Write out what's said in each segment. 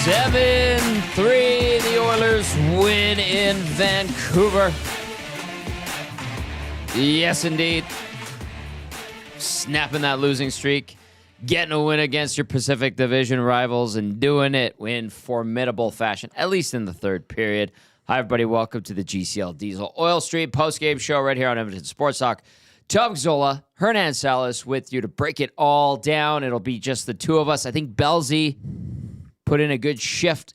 7-3, the Oilers win in Vancouver. Yes, indeed. Snapping that losing streak, getting a win against your Pacific Division rivals, and doing it in formidable fashion, at least in the third period. Hi, everybody. Welcome to the GCL Diesel Oil Stream postgame show right here on Edmonton Sports Talk. Gazzola, Hernan Salas with you to break it all down. It'll be just the two of us. I think Belzy put in a good shift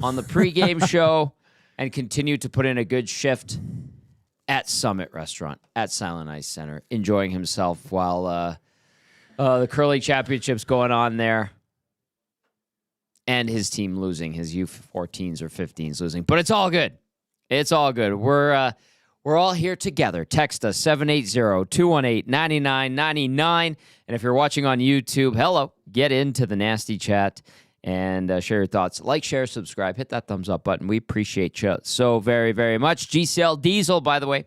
on the pregame show and continued to put in a good shift at Summit Restaurant at Silent Ice Center, enjoying himself while the curling championship's going on there and his team losing, his U14s or 15s losing. But it's all good. It's all good. We're all here together. Text us 780-218-9999. And if you're watching on YouTube, hello, get into the nasty chat and share your thoughts. Like, share, subscribe. Hit that thumbs up button. We appreciate you so very, very much. GCL Diesel, by the way,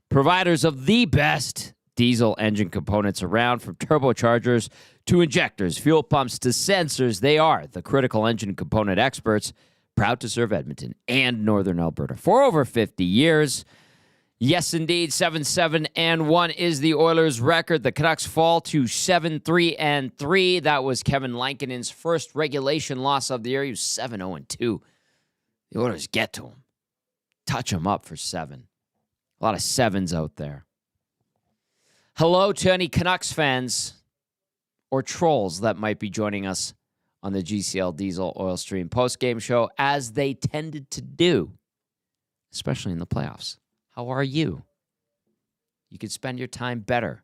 providers of the best diesel engine components around, from turbochargers to injectors, fuel pumps to sensors. They are the critical engine component experts, proud to serve Edmonton and Northern Alberta for over 50 years. Yes, indeed, 7-7-1 is the Oilers' record. The Canucks fall to 7-3-3. That was Kevin Lankinen's first regulation loss of the year. He was 7-0-2. The Oilers get to him. Touch him up for 7. A lot of 7s out there. Hello to any Canucks fans or trolls that might be joining us on the GCL Diesel Oil Stream postgame show, as they tended to do, especially in the playoffs. How are you? You could spend your time better.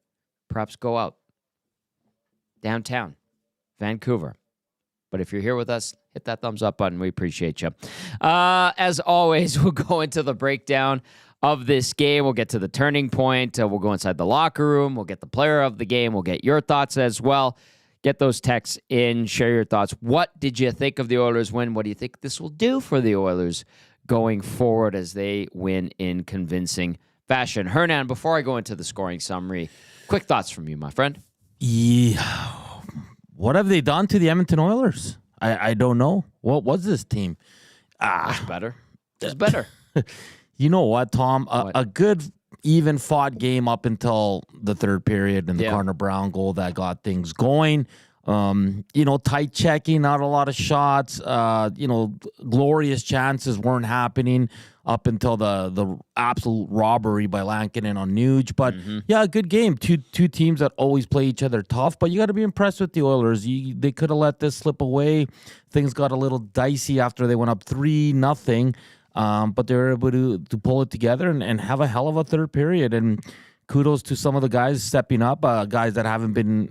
Perhaps go out downtown, Vancouver. But if you're here with us, hit that thumbs up button. We appreciate you. As always, we'll go into the breakdown of this game. We'll get to the turning point. We'll go inside the locker room. We'll get the player of the game. We'll get your thoughts as well. Get those texts in. Share your thoughts. What did you think of the Oilers win? What do you think this will do for the Oilers going forward as they win in convincing fashion? Hernan, before I go into the scoring summary, quick thoughts from you, my friend. Yeah. What have they done to the Edmonton Oilers? I don't know. What was this team? Much better. It's better. You know what, Tom? A good, even-fought game up until the third period and the Connor Brown goal that got things going. Tight checking, not a lot of shots. Glorious chances weren't happening up until the absolute robbery by Lankinen on Nuge. But a good game. Two teams that always play each other tough. But you got to be impressed with the Oilers. They could have let this slip away. Things got a little dicey after they went up 3-0. But they were able to pull it together and have a hell of a third period. And kudos to some of the guys stepping up, guys that haven't been,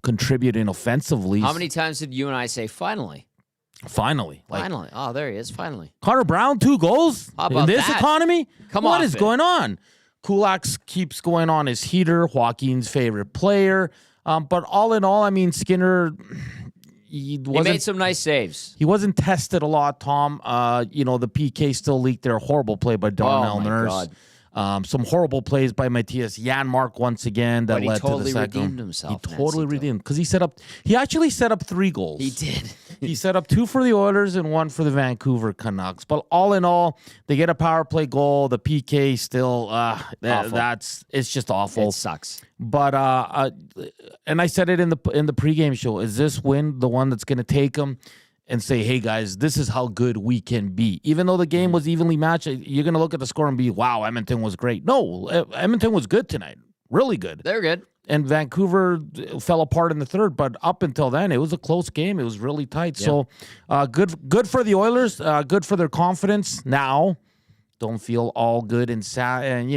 contributing offensively. How many times did you and I say finally? Finally. Finally. Oh, there he is. Finally. Connor Brown, 2 goals How about in this economy? What is going on? Kulak keeps going on his heater, Joaquin's favorite player. But all in all, I mean, Skinner... He made some nice saves. He wasn't tested a lot, Tom. The PK still leaked there. Horrible play by Darnell Nurse. God. Some horrible plays by Matthias Janmark once again that led to the second. Redeemed himself. He totally redeemed because he actually set up 3 goals. He did. He set up 2 for the Oilers and 1 for the Vancouver Canucks. But all in all, they get a power play goal. The PK still it's just awful. It sucks. But and I said it in the pregame show. Is this win the one that's going to take them and say, hey, guys, this is how good we can be? Even though the game was evenly matched, you're going to look at the score and be, wow, Edmonton was great. No, Edmonton was good tonight. Really good. They're good. And Vancouver fell apart in the third, but up until then, it was a close game. It was really tight. Yeah. So good for the Oilers. Good for their confidence. Now, don't feel all good and fat and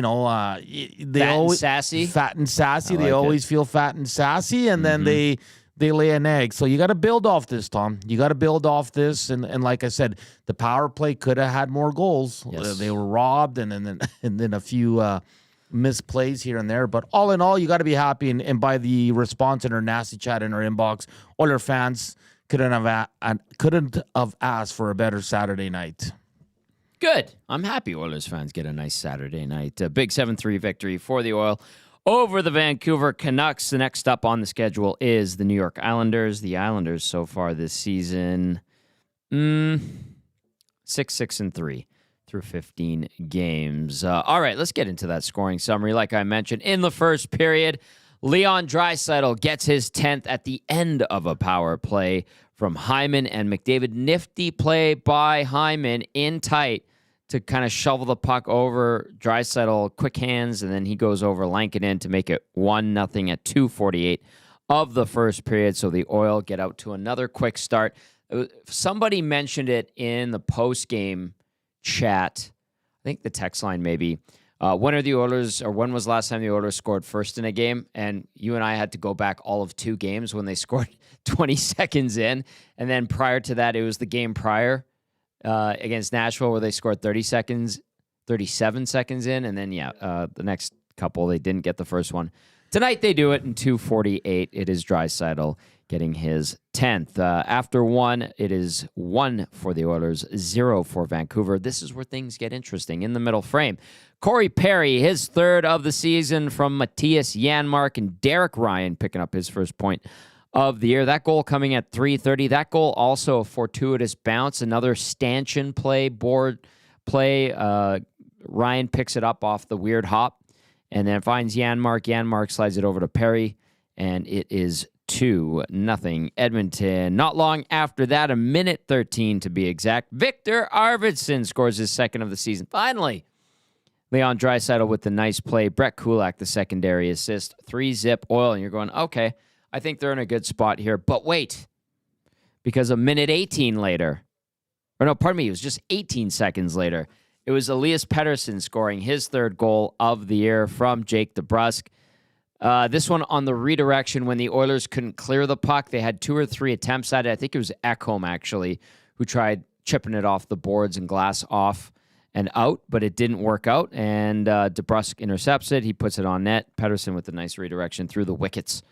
sassy. Fat and sassy. They always feel fat and sassy, and then they lay an egg. So you got to build off this, Tom. You got to build off this, and like I said, the power play could have had more goals. Yes. They were robbed, and then a few misplays here and there. But all in all, you got to be happy. And by the response in our nasty chat in our inbox, Oiler fans couldn't have asked for a better Saturday night. Good. I'm happy Oilers fans get a nice Saturday night. A big 7-3 victory for the Oil over the Vancouver Canucks. The next up on the schedule is the New York Islanders. The Islanders so far this season 6-6-3 through 15 games. All right, let's get into that scoring summary. Like I mentioned, in the first period, Leon Draisaitl gets his 10th at the end of a power play from Hyman and McDavid. Nifty play by Hyman in tight to kind of shovel the puck over. Draisaitl, quick hands, and then he goes over Lankinen to make it 1-0 at 2:48 of the first period. So the Oil get out to another quick start. Somebody mentioned it in the post-game chat. I think the text line maybe. When are the Oilers, or when was the last time the Oilers scored first in a game? And you and I had to go back all of 2 games when they scored 20 seconds in. And then prior to that, it was the game prior against Nashville where they scored 37 seconds in. And then, the next couple, they didn't get the first one. Tonight, they do it in 2:48. It is Draisaitl getting his 10th. After one, it is 1 for the Oilers, 0 for Vancouver. This is where things get interesting. In the middle frame, Corey Perry, his 3rd of the season from Matthias Janmark, and Derek Ryan picking up his first point of the year. That goal coming at 3:30. That goal also a fortuitous bounce, another stanchion play, board play. Ryan picks it up off the weird hop and then finds Janmark. Janmark slides it over to Perry, and it is 2-0 Edmonton. Not long after that, a minute 13 to be exact, Victor Arvidsson scores his 2nd of the season. Finally, Leon Draisaitl with the nice play. Brett Kulak, the secondary assist. 3-zip Oil, and you're going, okay, I think they're in a good spot here. But wait, because a minute 18 later, or no, pardon me, it was just 18 seconds later, it was Elias Pettersson scoring his 3rd goal of the year from Jake DeBrusk. This one on the redirection when the Oilers couldn't clear the puck. They had 2 or 3 attempts at it. I think it was Ekholm, actually, who tried chipping it off the boards and glass off and out, but it didn't work out, and DeBrusk intercepts it. He puts it on net. Pettersson with a nice redirection through the wickets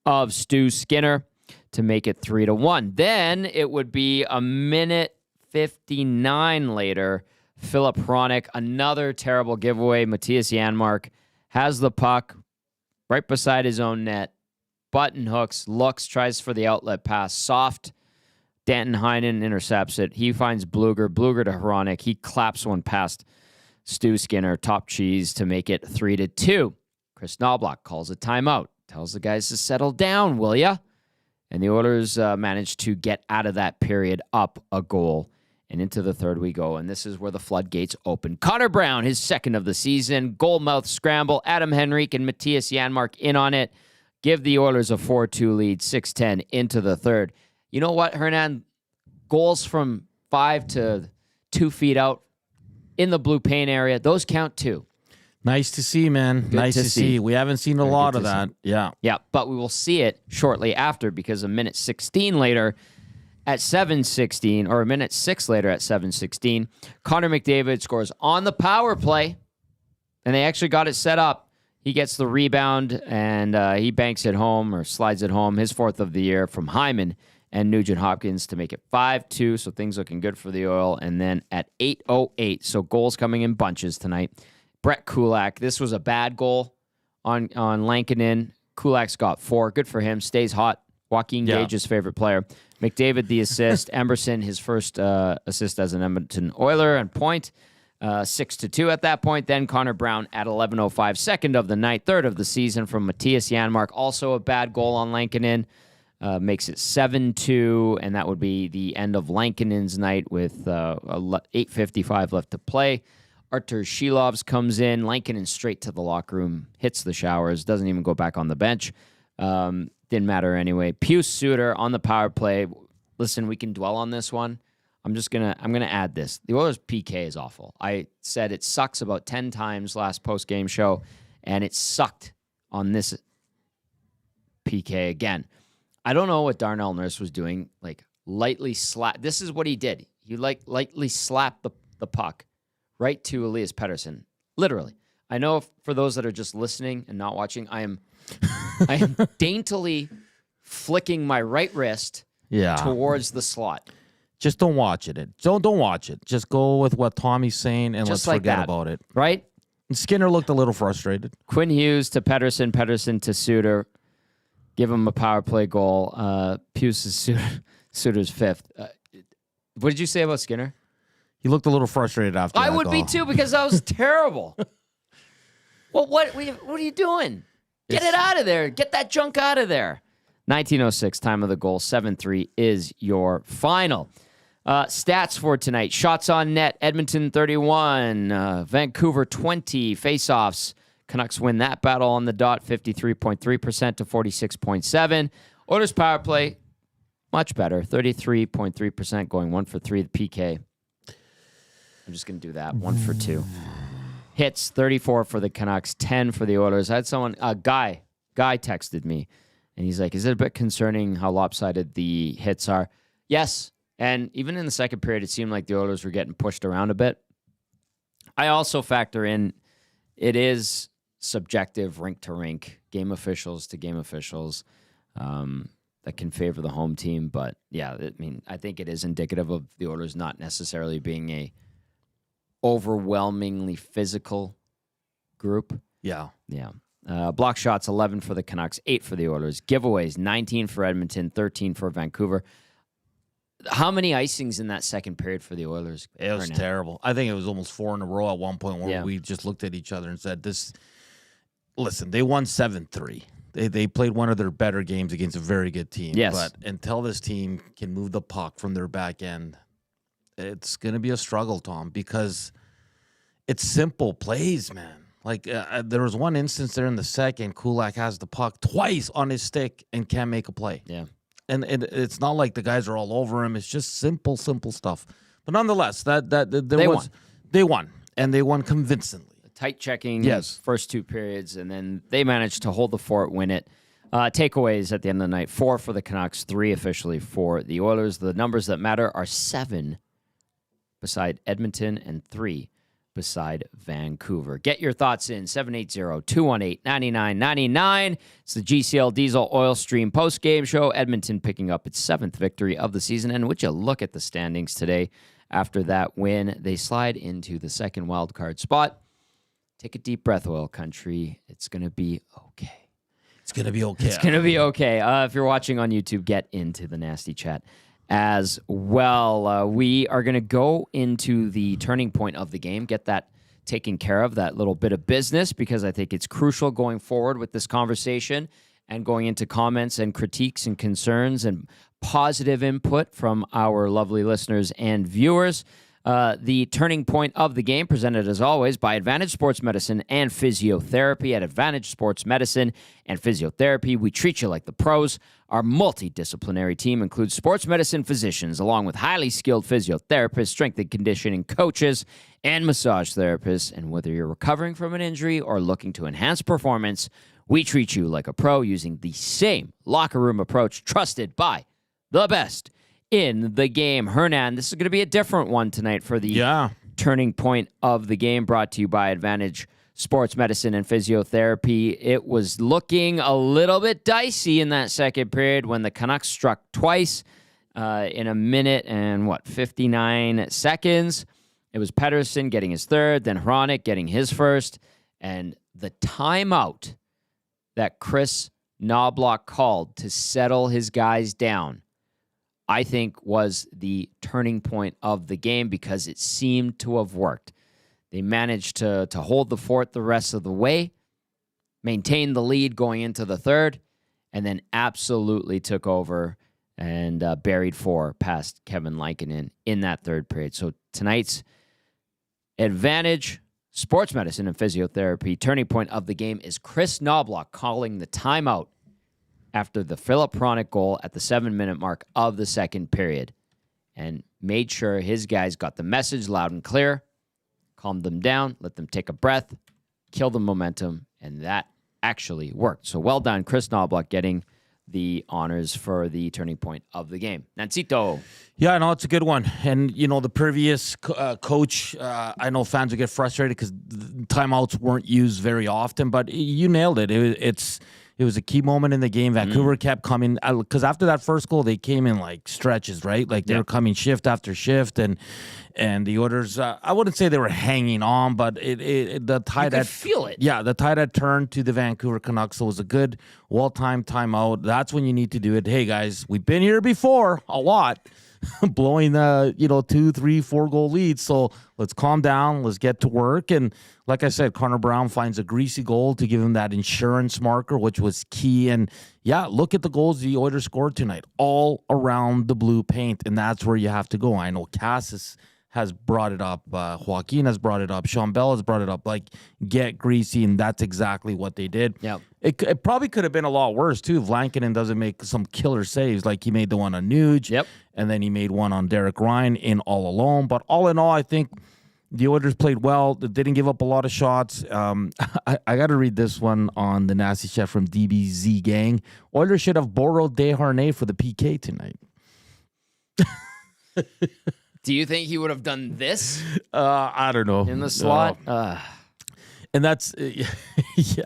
of Stu Skinner to make it 3-1. Then it would be a minute 59 later, Philip Hronek, another terrible giveaway. Matthias Janmark has the puck right beside his own net. Button hooks, looks, tries for the outlet pass. Soft. Danton Heinen intercepts it. He finds Bluger. Bluger to Hronek. He claps one past Stu Skinner. Top cheese to make it 3-2. Chris Knoblauch calls a timeout. Tells the guys to settle down, will ya? And the Oilers managed to get out of that period up a goal. And into the 3rd we go, and this is where the floodgates open. Connor Brown, his 2nd of the season. Goalmouth scramble. Adam Henrique and Matthias Janmark in on it. Give the Oilers a 4-2 lead, 6:10 into the 3rd. You know what, Hernan? Goals from 5 to 2 feet out in the blue paint area, those count too. Nice to see, man. Good nice to see. We haven't seen a lot of that. Yeah. Yeah, but we will see it shortly after, because a minute 16 later, at 7:16, or a minute 6 later at 7:16, Connor McDavid scores on the power play, and they actually got it set up. He gets the rebound, and he banks it home, or slides it home, his 4th of the year from Hyman and Nugent Hopkins to make it 5-2, so things looking good for the Oil. And then at 8:08, so goals coming in bunches tonight, Brett Kulak. This was a bad goal on Lankinen. Kulak's got 4. Good for him. Stays hot. Joaquin Gage's favorite player. McDavid, the assist. Emerson, his first assist as an Edmonton Oiler, and point. 6-2 at that point. Then Connor Brown at 11:05, 2nd of the night, 3rd of the season from Matthias Janmark. Also a bad goal on Lankinen. Makes it 7-2, and that would be the end of Lankinen's night with 8:55 left to play. Artur Shilovs comes in. Lankinen straight to the locker room, hits the showers, doesn't even go back on the bench. Didn't matter anyway. Pius Suter on the power play. Listen, we can dwell on this one. I'm gonna add this. The Oilers' PK is awful. I said it sucks about 10 times last post-game show, and it sucked on this PK again. I don't know what Darnell Nurse was doing. Lightly slap. This is what he did. He lightly slapped the puck right to Elias Pettersson. Literally. I know for those that are just listening and not watching, I am daintily flicking my right wrist towards the slot. Just don't watch it. Don't watch it. Just go with what Tommy's saying, and just let's forget about it. Right? And Skinner looked a little frustrated. Quinn Hughes to Pettersson. Pettersson to Suter. Give him a power play goal. Pius is Suter's 5th. What did you say about Skinner? He looked a little frustrated after I that would goal. be too, because that was terrible. Well, what are you doing? Get it out of there. Get that junk out of there. 19:06, time of the goal. 7-3 is your final. Stats for tonight. Shots on net. Edmonton 31. Vancouver 20. Faceoffs. Canucks win that battle on the dot. 53.3% to 46.7%. Oilers power play. Much better. 33.3% going 1 for 3. The PK. I'm just going to do that. 1 for 2. Hits, 34 for the Canucks, 10 for the Oilers. I had someone, a guy texted me, and he's like, is it a bit concerning how lopsided the hits are? Yes, and even in the second period, it seemed like the Oilers were getting pushed around a bit. I also factor in, it is subjective, rink to rink, game officials to game officials, that can favor the home team. But yeah, I mean, I think it is indicative of the Oilers not necessarily being a overwhelmingly physical group. Yeah. Block shots, 11 for the Canucks, 8 for the Oilers. Giveaways, 19 for Edmonton, 13 for Vancouver. How many icings in that second period for the Oilers? It was terrible. I think it was almost 4 in a row at one point where we just looked at each other and said, listen, they won 7-3. They played one of their better games against a very good team. Yes. But until this team can move the puck from their back end, it's going to be a struggle, Tom, because it's simple plays, man. Like, there was one instance there in the second, Kulak has the puck twice on his stick and can't make a play. Yeah. And it's not like the guys are all over him. It's just simple stuff. But nonetheless, they won, and they won convincingly. Tight checking, first 2 periods, and then they managed to hold the fort, win it. Takeaways at the end of the night, 4 for the Canucks, 3 officially for the Oilers. The numbers that matter are 7 beside Edmonton and 3 beside Vancouver. Get your thoughts in, 780-218-9999. It's the GCL Diesel Oil Stream post-game show. Edmonton picking up its 7th victory of the season. And would you look at the standings today after that win? They slide into the second wildcard spot. Take a deep breath, Oil Country. It's going to be okay. It's going to be okay. It's going to be okay. If you're watching on YouTube, get into the nasty chat as well. We are going to go into the turning point of the game, get that taken care of, that little bit of business, because I think it's crucial going forward with this conversation and going into comments and critiques and concerns and positive input from our lovely listeners and viewers. The turning point of the game, presented as always by Advantage Sports Medicine and Physiotherapy. At Advantage Sports Medicine and Physiotherapy, we treat you like the pros. Our multidisciplinary team includes sports medicine physicians, along with highly skilled physiotherapists, strength and conditioning coaches, and massage therapists. And whether you're recovering from an injury or looking to enhance performance, we treat you like a pro using the same locker room approach trusted by the best in the game. Hernan, this is going to be a different one tonight for the turning point of the game, brought to you by Advantage Sports Medicine and Physiotherapy. It was looking a little bit dicey in that second period when the Canucks struck twice in a minute and 59 seconds. It was Pettersson getting his third, then Hronek getting his first, and the timeout that Chris Knoblauch called to settle his guys down, I think, was the turning point of the game, because it seemed to have worked. They managed to hold the fort the rest of the way, maintain the lead going into the third, and then absolutely took over and buried 4 past Kevin Lankinen in that third period. So tonight's Advantage Sports Medicine and Physiotherapy turning point of the game is Chris Knoblauch calling the timeout after the Philip Hronek goal at the 7-minute mark of the second period, and made sure his guys got the message loud and clear, calmed them down, let them take a breath, kill the momentum, and that actually worked. So well done, Chris Knoblauch, getting the honors for the turning point of the game. Nancito. Yeah, no, it's a good one. And, the previous coach, I know fans would get frustrated because timeouts weren't used very often, but you nailed it. It was a key moment in the game. Vancouver kept coming, because after that first goal, they came in like stretches, right? Like they were coming shift after shift, and the Oilers, I wouldn't say they were hanging on, but the tide had feel it. Yeah, the tide had turned to the Vancouver Canucks, so it was a good, well-timed timeout. That's when you need to do it. Hey guys, we've been here before a lot. blowing 2, 3, 4 goal leads. So let's calm down. Let's get to work. And like I said, Connor Brown finds a greasy goal to give him that insurance marker, which was key. And yeah, look at the goals the Oilers scored tonight, all around the blue paint. And that's where you have to go. I know Cassis has brought it up. Joaquin has brought it up. Sean Bell has brought it up. Like, get greasy, and that's exactly what they did. Yeah. It probably could have been a lot worse, too, if Lankinen doesn't make some killer saves. Like, he made the one on Nuge, and then he made one on Derek Ryan in all alone. But all in all, I think the Oilers played well. They didn't give up a lot of shots. I got to read this one on the Nasty Chef from DBZ Gang. Oilers should have borrowed Desharnais for the PK tonight. Do you think he would have done this? I don't know. In the slot? And that's,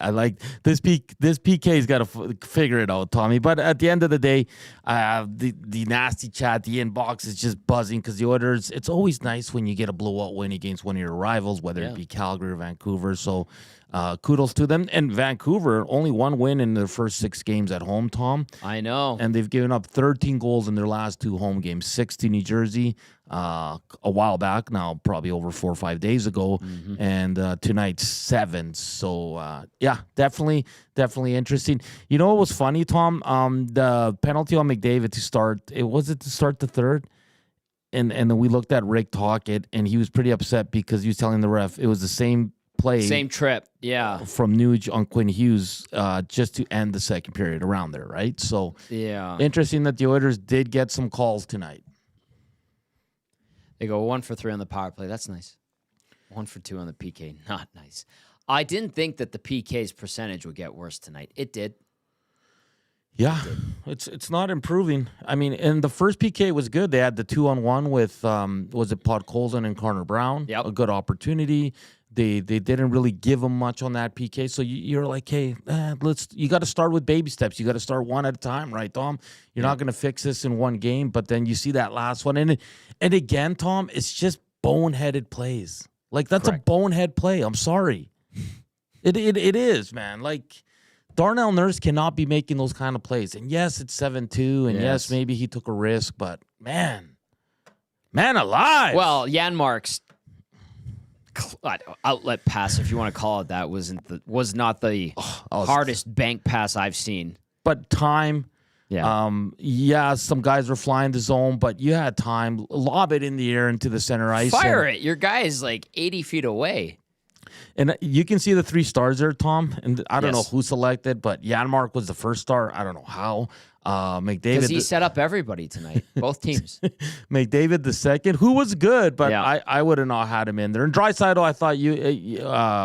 I like this. This PK's got to figure it out, Tommy. But at the end of the day, the nasty chat, the inbox is just buzzing because the Oilers, it's always nice when you get a blowout win against one of your rivals, whether it be Calgary or Vancouver. So kudos to them. And Vancouver, only one win in their first 6 games at home, Tom. I know. And they've given up 13 goals in their last 2 home games, 6 to New Jersey a while back now, probably over 4 or 5 days ago, and tonight 7. So, yeah, definitely interesting. You know what was funny, Tom? The penalty on McDavid to start, to start the third? And then we looked at Rick Tocchet, and he was pretty upset because he was telling the ref it was the same play. Same trip, from Nuge on Quinn Hughes just to end the second period around there, right? So, interesting that the Oilers did get some calls tonight. They go 1 for 3 on the power play. That's nice. 1 for 2 on the PK. Not nice. I didn't think that the PK's percentage would get worse tonight. It did. Yeah, it's not improving. I mean, and the first PK was good. They had the 2-on-1 with was it Podkolzin and Connor Brown? Yep. A good opportunity. They didn't really give him much on that PK. So you're like, hey, you got to start with baby steps. You got to start one at a time, right, Tom? You're not going to fix this in one game. But then you see that last one, and again, Tom, it's just boneheaded plays. Like, that's a bonehead play. I'm sorry, it is, man. Like, Darnell Nurse cannot be making those kind of plays. And yes, it's 7-2, and yes, maybe he took a risk, but man alive. Well, Janmark's outlet pass, if you want to call it that, was not the hardest bank pass I've seen. But time, some guys were flying the zone, but you had time. Lob it in the air into the center ice. Fire it. Your guy is like 80 feet away. And you can see the 3 stars there, Tom. And I don't know who selected, but Janmark was the first star. I don't know how. McDavid, because he set up everybody tonight, both teams. McDavid the second, who was good, but I would have not had him in there. And Draisaitl, I thought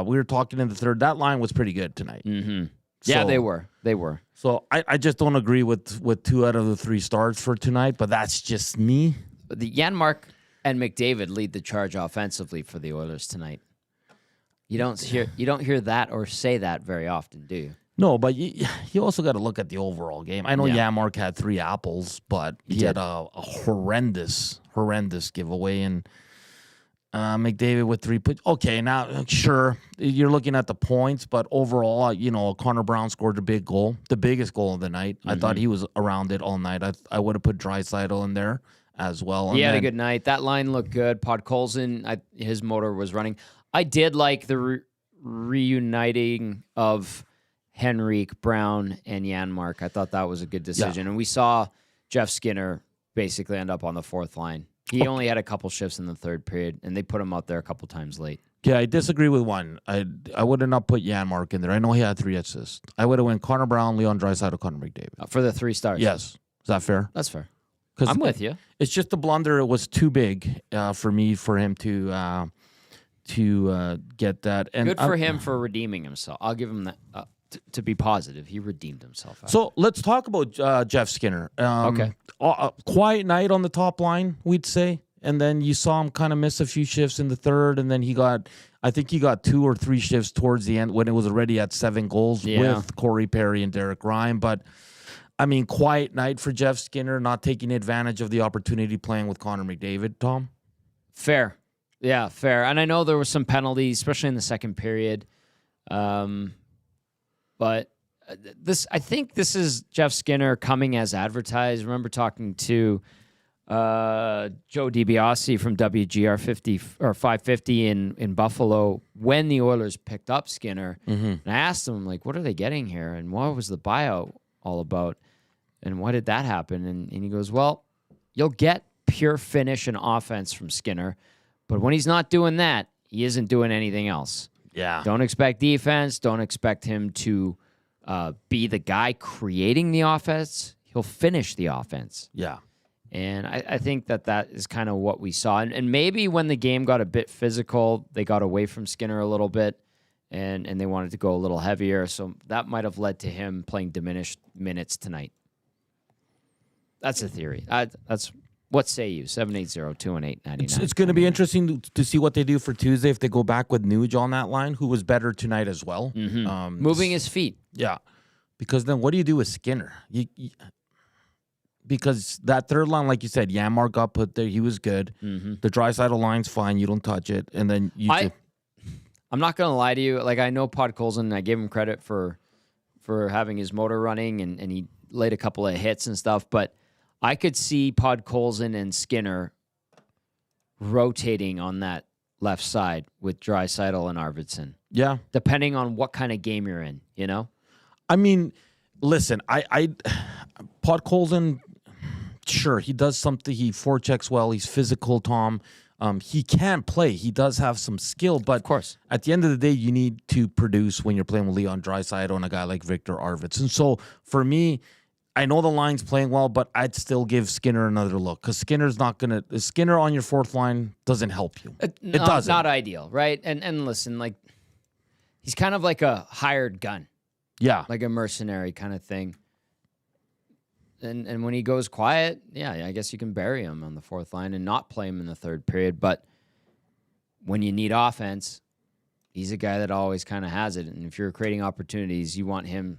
we were talking in the third. That line was pretty good tonight. Mm-hmm. Yeah, they were. So I just don't agree with 2 out of the 3 stars for tonight, but that's just me. The Janmark and McDavid lead the charge offensively for the Oilers tonight. You don't hear that or say that very often, do you? No, but you also got to look at the overall game. I know Janmark had 3 apples, but he had a horrendous giveaway, and McDavid with 3 points. Okay, now, sure, you're looking at the points, but overall, Connor Brown scored a big goal, the biggest goal of the night. I thought he was around it all night. I would have put Draisaitl in there as well. He had a good night. That line looked good. Podkolzin, his motor was running. I did like the reuniting of Henrique, Brown, and Janmark. I thought that was a good decision. And we saw Jeff Skinner basically end up on the 4th line. He only had a couple shifts in the third period, and they put him out there a couple times late. Yeah, I disagree with one. I would have not put Janmark in there. I know he had 3 assists. I would have went Connor Brown, Leon Draisaitl, Connor McDavid. For the 3 stars? Yes. Is that fair? That's fair. I'm with you. It's just the blunder. It was too big for him to get that. And good for him for redeeming himself. I'll give him that. To be positive, he redeemed himself. So let's talk about Jeff Skinner. Okay. Quiet night on the top line, we'd say. And then you saw him kind of miss a few shifts in the third. And then I think he got 2 or 3 shifts towards the end when it was already at 7 goals with Corey Perry and Derek Ryan. But, I mean, quiet night for Jeff Skinner, not taking advantage of the opportunity playing with Connor McDavid, Tom? Fair. Yeah, fair. And I know there were some penalties, especially in the second period. But I think this is Jeff Skinner coming as advertised. I remember talking to Joe DiBiase from WGR 50 or 550 in Buffalo when the Oilers picked up Skinner. And I asked him, like, what are they getting here? And what was the buyout all about? And why did that happen? And he goes, well, you'll get pure finish and offense from Skinner, but when he's not doing that, he isn't doing anything else. Yeah. Don't expect defense. Don't expect him to be the guy creating the offense. He'll finish the offense. Yeah. And I think that is kind of what we saw. And maybe when the game got a bit physical, they got away from Skinner a little bit, and they wanted to go a little heavier. So that might have led to him playing diminished minutes tonight. That's a theory. That's what say you? 780-218-99. It's going to be interesting to see what they do for Tuesday if they go back with Nuge on that line, who was better tonight as well. Moving his feet. Yeah. Because then what do you do with Skinner? Because that third line, like you said, Janmark got put there. He was good. The Draisaitl line's fine. You don't touch it. And then I'm not going to lie to you. Like, I know Podkolzin, I gave him credit for having his motor running, and he laid a couple of hits and stuff. But I could see Podkolzin and Skinner rotating on that left side with Draisaitl and Arvidsson. Yeah. Depending on what kind of game you're in, you know? I mean, listen, Podkolzin, sure, he does something. He forechecks well. He's physical, Tom. He can play. He does have some skill, but of course, at the end of the day, you need to produce when you're playing with Leon Draisaitl and a guy like Victor Arvidsson. So for me, I know the line's playing well, but I'd still give Skinner another look because Skinner's not going to... Skinner on your fourth line doesn't help you. It doesn't. Not ideal, right? And listen, like, he's kind of like a hired gun. Yeah. Like a mercenary kind of thing. And when he goes quiet, yeah, I guess you can bury him on the fourth line and not play him in the third period. But when you need offense, he's a guy that always kind of has it. And if you're creating opportunities, you want him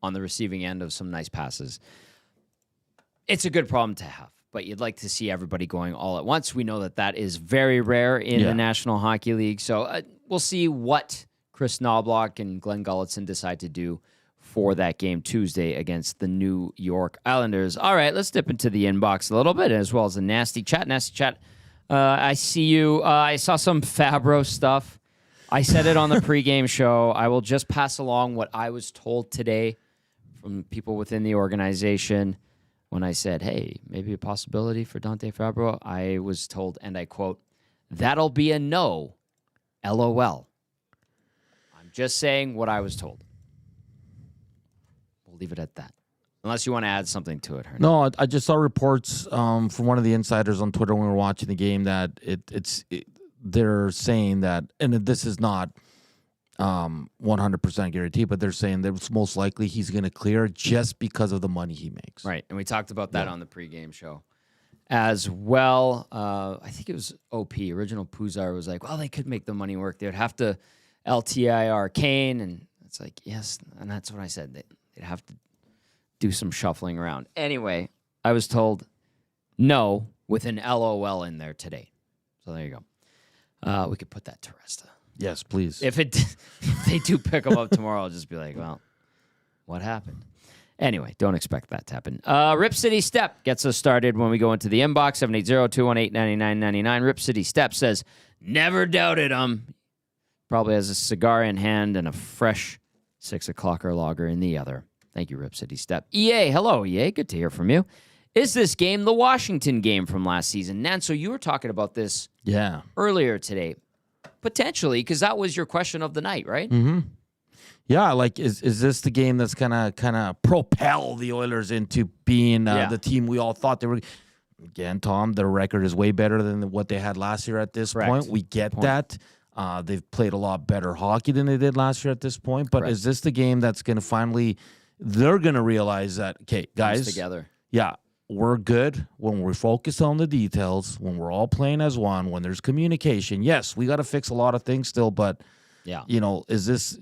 on the receiving end of some nice passes. It's a good problem to have, but you'd like to see everybody going all at once. We know that is very rare in the National Hockey League. So we'll see what Chris Knoblauch and Glenn Gulutzan decide to do for that game Tuesday against the New York Islanders. All right, let's dip into the inbox a little bit, as well as the Nasty Chat. Nasty Chat, I see you. I saw some Fabro stuff. I said it on the pregame show. I will just pass along what I was told today from people within the organization when I said, hey, maybe a possibility for Dante Fabro. I was told, and I quote, that'll be a no, LOL. I'm just saying what I was told. We'll leave it at that. Unless you want to add something to it, Hernan. No, I just saw reports from one of the insiders on Twitter when we were watching the game that they're saying that, and this is not 100% guaranteed, but they're saying that it's most likely he's going to clear just because of the money he makes. Right, and we talked about that on the pregame show as well. I think it was OP, Original Puzar, was like, well, they could make the money work. They would have to LTIR Kane, and it's like, yes, and that's what I said. They'd have to do some shuffling around. Anyway, I was told no with an LOL in there today. So there you go. We could put that to rest. Yes, please. If they do pick them up tomorrow, I'll just be like, well, what happened? Anyway, don't expect that to happen. Rip City Step gets us started when we go into the inbox, 780-218-9999. Rip City Step says, never doubted him. Probably has a cigar in hand and a fresh 6 o'clocker lager in the other. Thank you, Rip City Step. EA, hello, EA. Good to hear from you. Is this game the Washington game from last season? Nanso, you were talking about this earlier today. Potentially, because that was your question of the night, right? Mm-hmm. Yeah, like is this the game that's gonna kind of propel the Oilers into being the team we all thought they were? Again, Tom, their record is way better than what they had last year at this point. We get that. They've played a lot better hockey than they did last year at this point. But is this the game that's going to finally, they're going to realize that, okay, guys, together. Yeah, we're good when we're focused on the details, when we're all playing as one, when there's communication. Yes, we got to fix a lot of things still, but, you know,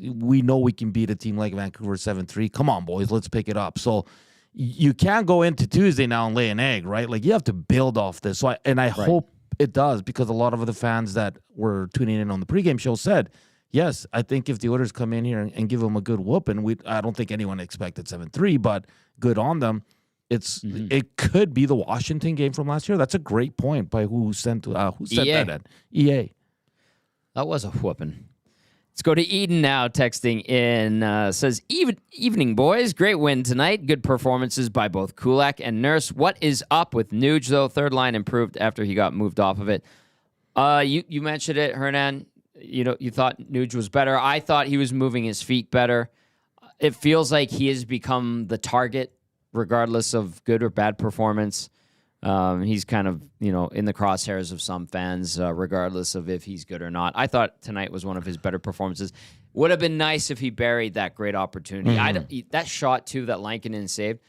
we know we can beat a team like Vancouver 7-3. Come on, boys, let's pick it up. So you can't go into Tuesday now and lay an egg, right? Like, you have to build off this. So I hope it does, because a lot of the fans that were tuning in on the pregame show said, yes, I think if the Oilers come in here and give them a good whoop, and I don't think anyone expected 7-3, but good on them. it could be the Washington game from last year. That's a great point by who said that at EA. That was a whooping. Let's go to Eden now, texting in. Says, evening, boys. Great win tonight. Good performances by both Kulak and Nurse. What is up with Nuge, though? Third line improved after he got moved off of it. You mentioned it, Hernan. You thought Nuge was better. I thought he was moving his feet better. It feels like he has become the target, regardless of good or bad performance. He's kind of, in the crosshairs of some fans, regardless of if he's good or not. I thought tonight was one of his better performances. Would have been nice if he buried that great opportunity. That shot, too, that Lankinen saved,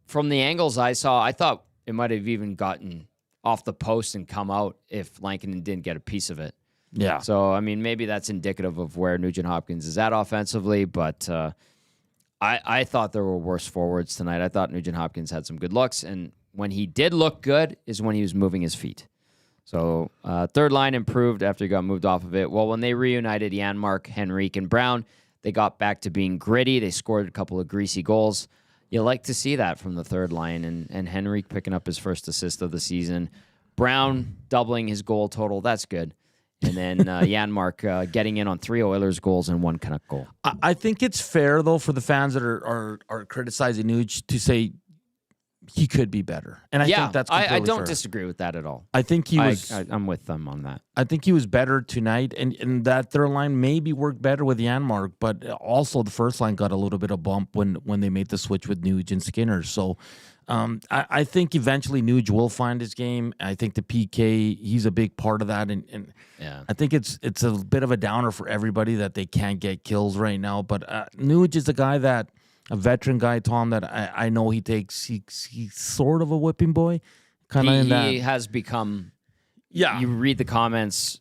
from the angles I saw, I thought it might have even gotten off the post and come out if Lankinen didn't get a piece of it. Yeah. So, maybe that's indicative of where Nugent Hopkins is at offensively, but I thought there were worse forwards tonight. I thought Nugent Hopkins had some good looks, and when he did look good is when he was moving his feet. So third line improved after he got moved off of it. Well, when they reunited Janmark, Henrique, and Brown, they got back to being gritty. They scored a couple of greasy goals. You like to see that from the third line, and Henrique picking up his first assist of the season. Brown doubling his goal total. That's good. And then Janmark getting in on 3 Oilers goals and 1 Canuck goal. I think it's fair, though, for the fans that are criticizing Nuge to say he could be better. And I think that's completely I don't fair. disagree with that at all. I think he was... I'm with them on that. I think he was better tonight, and that third line maybe worked better with Janmark, but also the first line got a little bit of bump when they made the switch with Nuge and Skinner. So I think eventually Nuge will find his game. I think the PK, he's a big part of that, and I think it's a bit of a downer for everybody that they can't get kills right now. But Nuge is a veteran guy, Tom, that I know he's sort of a whipping boy. He has become... Yeah. You read the comments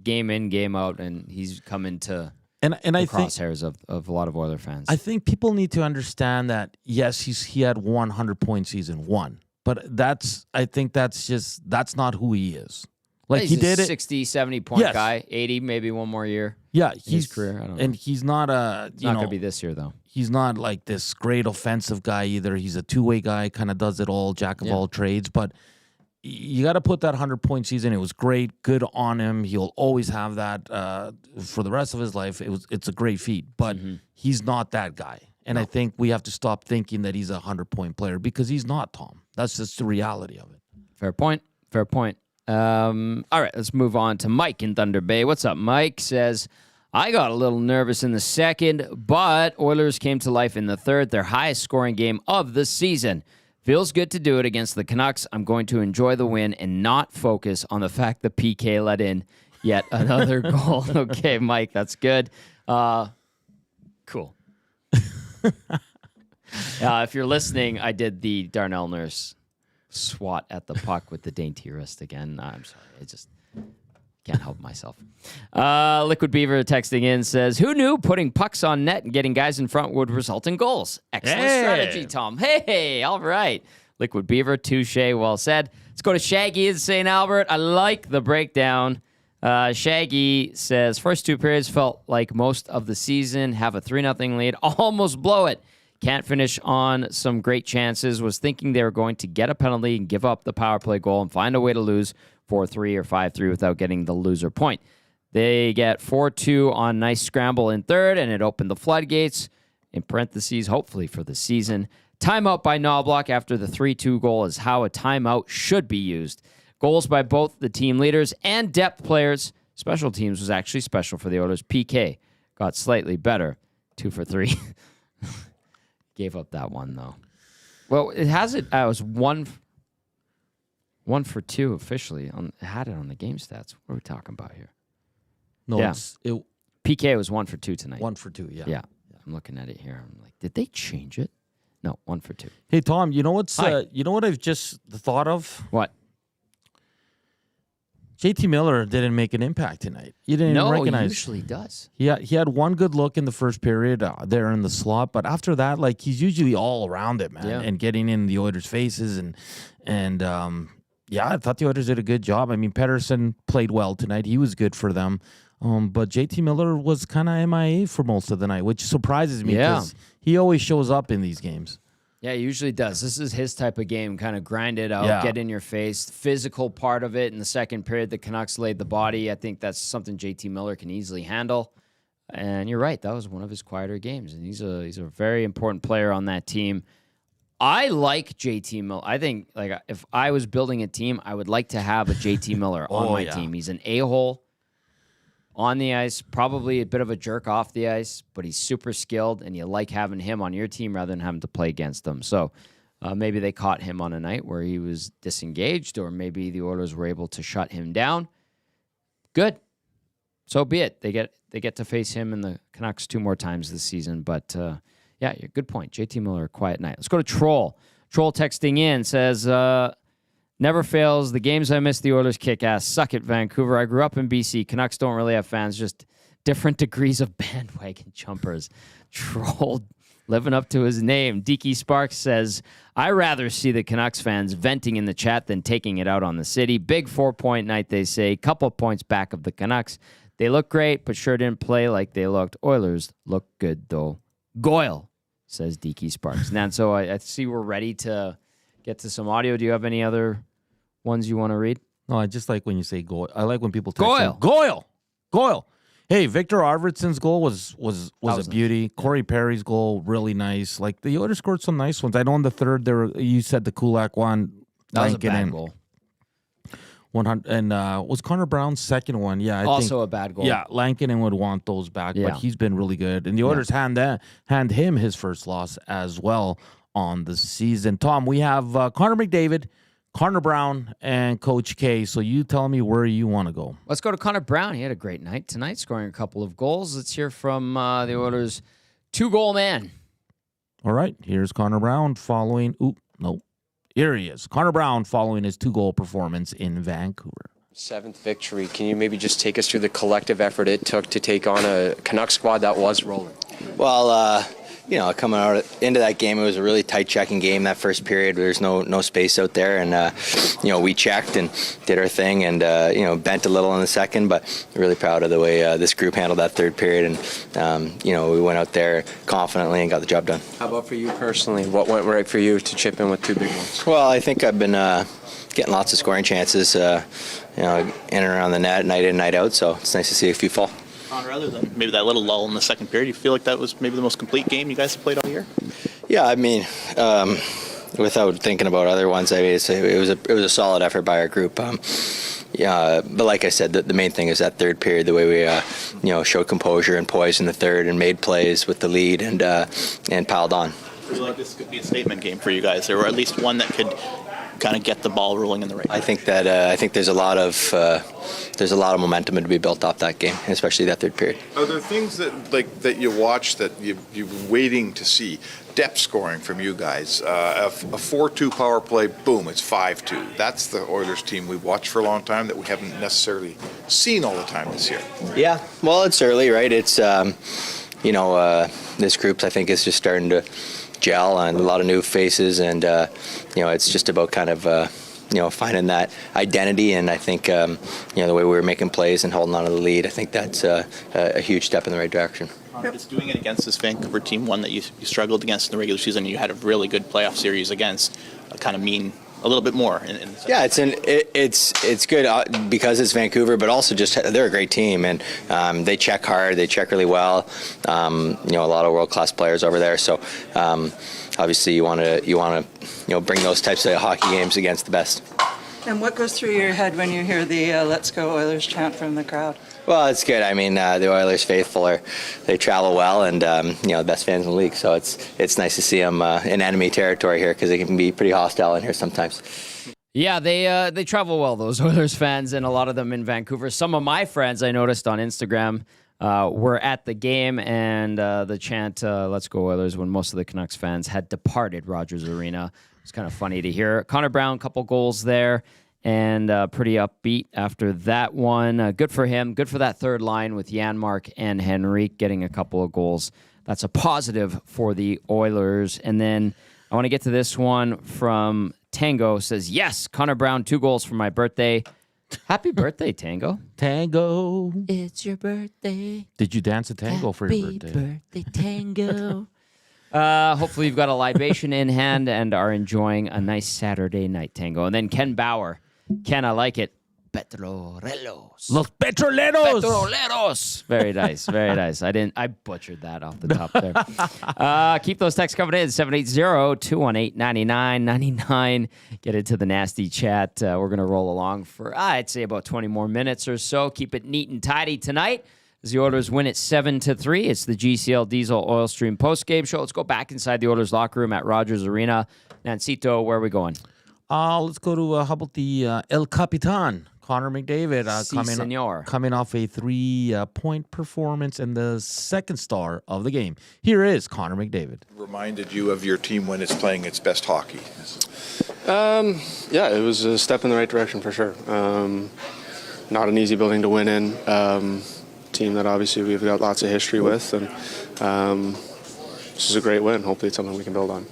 game in, game out, and he's come into the crosshairs of a lot of Oiler fans. I think people need to understand that, yes, he had 100-point season, but that's not who he is. Like, he's he did a it 60, 70-point guy, 80, maybe one more year. Yeah, his career. I don't know. And he's not It's not going to be this year, though. He's not like this great offensive guy either. He's a two-way guy, kind of does it all, jack of all trades. But you got to put that 100-point season. It was great, good on him. He'll always have that for the rest of his life. It's a great feat, but he's not that guy. And I think we have to stop thinking that he's a 100-point player because he's not, Tom. That's just the reality of it. Fair point. All right, let's move on to Mike in Thunder Bay. What's up, Mike? Says, I got a little nervous in the second, but Oilers came to life in the third, their highest scoring game of the season. Feels good to do it against the Canucks. I'm going to enjoy the win and not focus on the fact that PK let in yet another goal. Okay, Mike, that's good. Cool. If you're listening, I did the Darnell Nurse swat at the puck with the dainty wrist again. I'm sorry. I just can't help myself. Liquid Beaver texting in says, who knew putting pucks on net and getting guys in front would result in goals? Excellent strategy, Tom. Hey, all right. Liquid Beaver, touche, well said. Let's go to Shaggy in St. Albert. I like the breakdown. Shaggy says, first 2 periods felt like most of the season. Have a 3-0 lead. Almost blow it. Can't finish on some great chances. Was thinking they were going to get a penalty and give up the power play goal and find a way to lose 4-3 or 5-3 without getting the loser point. They get 4-2 on nice scramble in third, and it opened the floodgates, in parentheses, hopefully for the season. Timeout by Knoblauch after the 3-2 goal is how a timeout should be used. Goals by both the team leaders and depth players. Special teams was actually special for the Oilers. PK got slightly better, 2 for 3. Gave up that one, though. Well, it has it. I was 1 for 2 officially. Had it on the game stats. What are we talking about here? No, yeah. PK was 1 for 2 tonight. 1 for 2, yeah. Yeah. I'm looking at it here. I'm like, did they change it? No, 1 for 2. Hey, Tom, you know what I've just thought of? What? JT Miller didn't make an impact tonight. You didn't even recognize. No, he usually does. Yeah, he had one good look in the first period there in the slot, but after that, like, he's usually all around it, man, and getting in the Oilers' faces and I thought the Oilers did a good job. I mean, Pettersson played well tonight. He was good for them. But JT Miller was kind of MIA for most of the night, which surprises me because he always shows up in these games. Yeah, he usually does. This is his type of game, kind of grind it out, get in your face. Physical part of it in the second period, the Canucks laid the body. I think that's something JT Miller can easily handle. And you're right, that was one of his quieter games, and he's a very important player on that team. I like JT Miller. I think like if I was building a team, I would like to have a JT Miller on my team. He's an a-hole on the ice, probably a bit of a jerk off the ice, but he's super skilled, and you like having him on your team rather than having to play against them. So maybe they caught him on a night where he was disengaged, or maybe the Oilers were able to shut him down. Good. So be it. They get to face him and the Canucks 2 more times this season. But, yeah, good point. JT Miller, quiet night. Let's go to Troll. Troll texting in says, never fails. The games I miss, the Oilers kick ass. Suck it, Vancouver. I grew up in BC. Canucks don't really have fans, just different degrees of bandwagon jumpers. Troll living up to his name. Deaky Sparks says, I rather see the Canucks fans venting in the chat than taking it out on the city. Big 4-point night, they say. Couple points back of the Canucks. They look great, but sure didn't play like they looked. Oilers look good, though. Goyle, says Deaky Sparks. And so I see we're ready to get to some audio. Do you have any other ones you want to read? No, I just like when you say Goyle. I like when people text Goyle. Hey, Victor Arvidsson's goal was a beauty. Nice. Corey Perry's goal, really nice. Like the Oilers scored some nice ones. I know in the third you said the Kulak one. That was a bad goal. 100 and was Connor Brown's second one? Yeah, I think, a bad goal. Yeah, Lankinen would want those back, but he's been really good. And the Oilers hand him his first loss as well on the season. Tom, we have Connor McDavid, Connor Brown, and Coach K. So you tell me where you want to go. Let's go to Connor Brown. He had a great night tonight, scoring a couple of goals. Let's hear from the Oilers' 2-goal man. All right, here's Connor Brown following. Here he is. Connor Brown following his 2-goal performance in Vancouver. 7th victory. Can you maybe just take us through the collective effort it took to take on a Canucks squad that was rolling? Well, coming out into that game, it was a really tight checking game. That first period, there's no space out there, and we checked and did our thing, and bent a little in the second, but really proud of the way this group handled that third period, and we went out there confidently and got the job done. How about for you personally? What went right for you to chip in with 2 big ones? Well, I think I've been getting lots of scoring chances, in and around the net, night in, night out. So it's nice to see a few fall. Other than maybe that little lull in the second period, you feel like that was maybe the most complete game you guys have played all year? Yeah, I mean, without thinking about other ones, I mean, it was a solid effort by our group. But like I said, the main thing is that third period, the way we showed composure and poise in the third and made plays with the lead and piled on. I feel like this could be a statement game for you guys, or at least one that could kind of get the ball rolling in the right way. I think there's a lot of momentum to be built off that game, especially that third period. Are there things that you watch that you're waiting to see? Depth scoring from you guys. A 4-2 power play, boom, it's 5-2. That's the Oilers team we've watched for a long time that we haven't necessarily seen all the time this year. Yeah, well, it's early, right? It's this group I think is just starting to gel, and a lot of new faces, and it's just about kind of finding that identity. And I think the way we were making plays and holding on to the lead, I think that's a huge step in the right direction. Is doing it against this Vancouver team, one that you struggled against in the regular season, and you had a really good playoff series against, kind of mean a little bit more. Yeah, it's good because it's Vancouver, but also just they're a great team, and they check hard, they check really well. A lot of world-class players over there. So obviously you want to bring those types of hockey games against the best. And what goes through your head when you hear the "Let's Go Oilers" chant from the crowd? Well, it's good. I mean, the Oilers faithful they travel well, and the best fans in the league. So it's nice to see them in enemy territory here, because they can be pretty hostile in here sometimes. Yeah, they travel well, those Oilers fans, and a lot of them in Vancouver. Some of my friends I noticed on Instagram were at the game, and the chant "Let's Go Oilers" when most of the Canucks fans had departed Rogers Arena. It's kind of funny to hear. Connor Brown, couple goals there. And pretty upbeat after that one. Good for him. Good for that third line with Janmark and Henrique getting a couple of goals. That's a positive for the Oilers. And then I want to get to this one from Tango. Says, yes, Connor Brown, 2 goals for my birthday. Happy birthday, Tango. Tango. It's your birthday. Did you dance a tango for your birthday? Happy birthday, Tango. Hopefully you've got a libation in hand and are enjoying a nice Saturday night tango. And then Ken Bauer. Ken, I like it. Petroleros. Los Petroleros. Petroleros. Very nice. Very nice. I butchered that off the top there. Keep those texts coming in. 780-218-9999. Get into the nasty chat. We're going to roll along for, I'd say, about 20 more minutes or so. Keep it neat and tidy tonight as the Oilers win it 7-3. It's the GCL Diesel Oil Stream postgame show. Let's go back inside the Oilers locker room at Rogers Arena. Nancito, where are we going? Let's go to, how about the El Capitan, Connor McDavid, coming off a 3-point performance and the second star of the game. Here is Connor McDavid. Reminded you of your team when it's playing its best hockey. Yeah, it was a step in the right direction for sure. Not an easy building to win in. Team that obviously we've got lots of history with, and this is a great win. Hopefully it's something we can build on.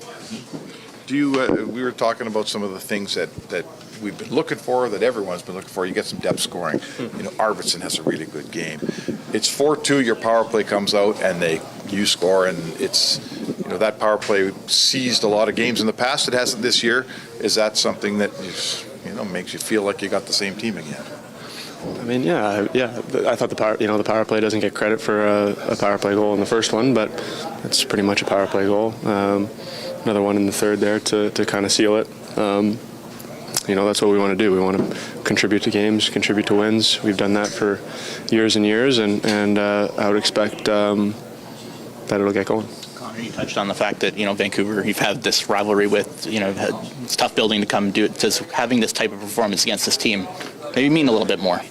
We were talking about some of the things that we've been looking for, that everyone's been looking for. You get some depth scoring. Arvidsson has a really good game. It's 4-2, your power play comes out, and you score, and it's, that power play seized a lot of games in the past. It hasn't this year. Is that something that makes you feel like you got the same team again? I mean, yeah. I thought the power play doesn't get credit for a power play goal in the first one, but it's pretty much a power play goal. Another one in the third there to kind of seal it. That's what we want to do. We want to contribute to games, contribute to wins. We've done that for years and years, and I would expect that it'll get going. Connor, you touched on the fact that, Vancouver, you've had this rivalry with, it's tough building to come do it. Does having this type of performance against this team maybe mean a little bit more?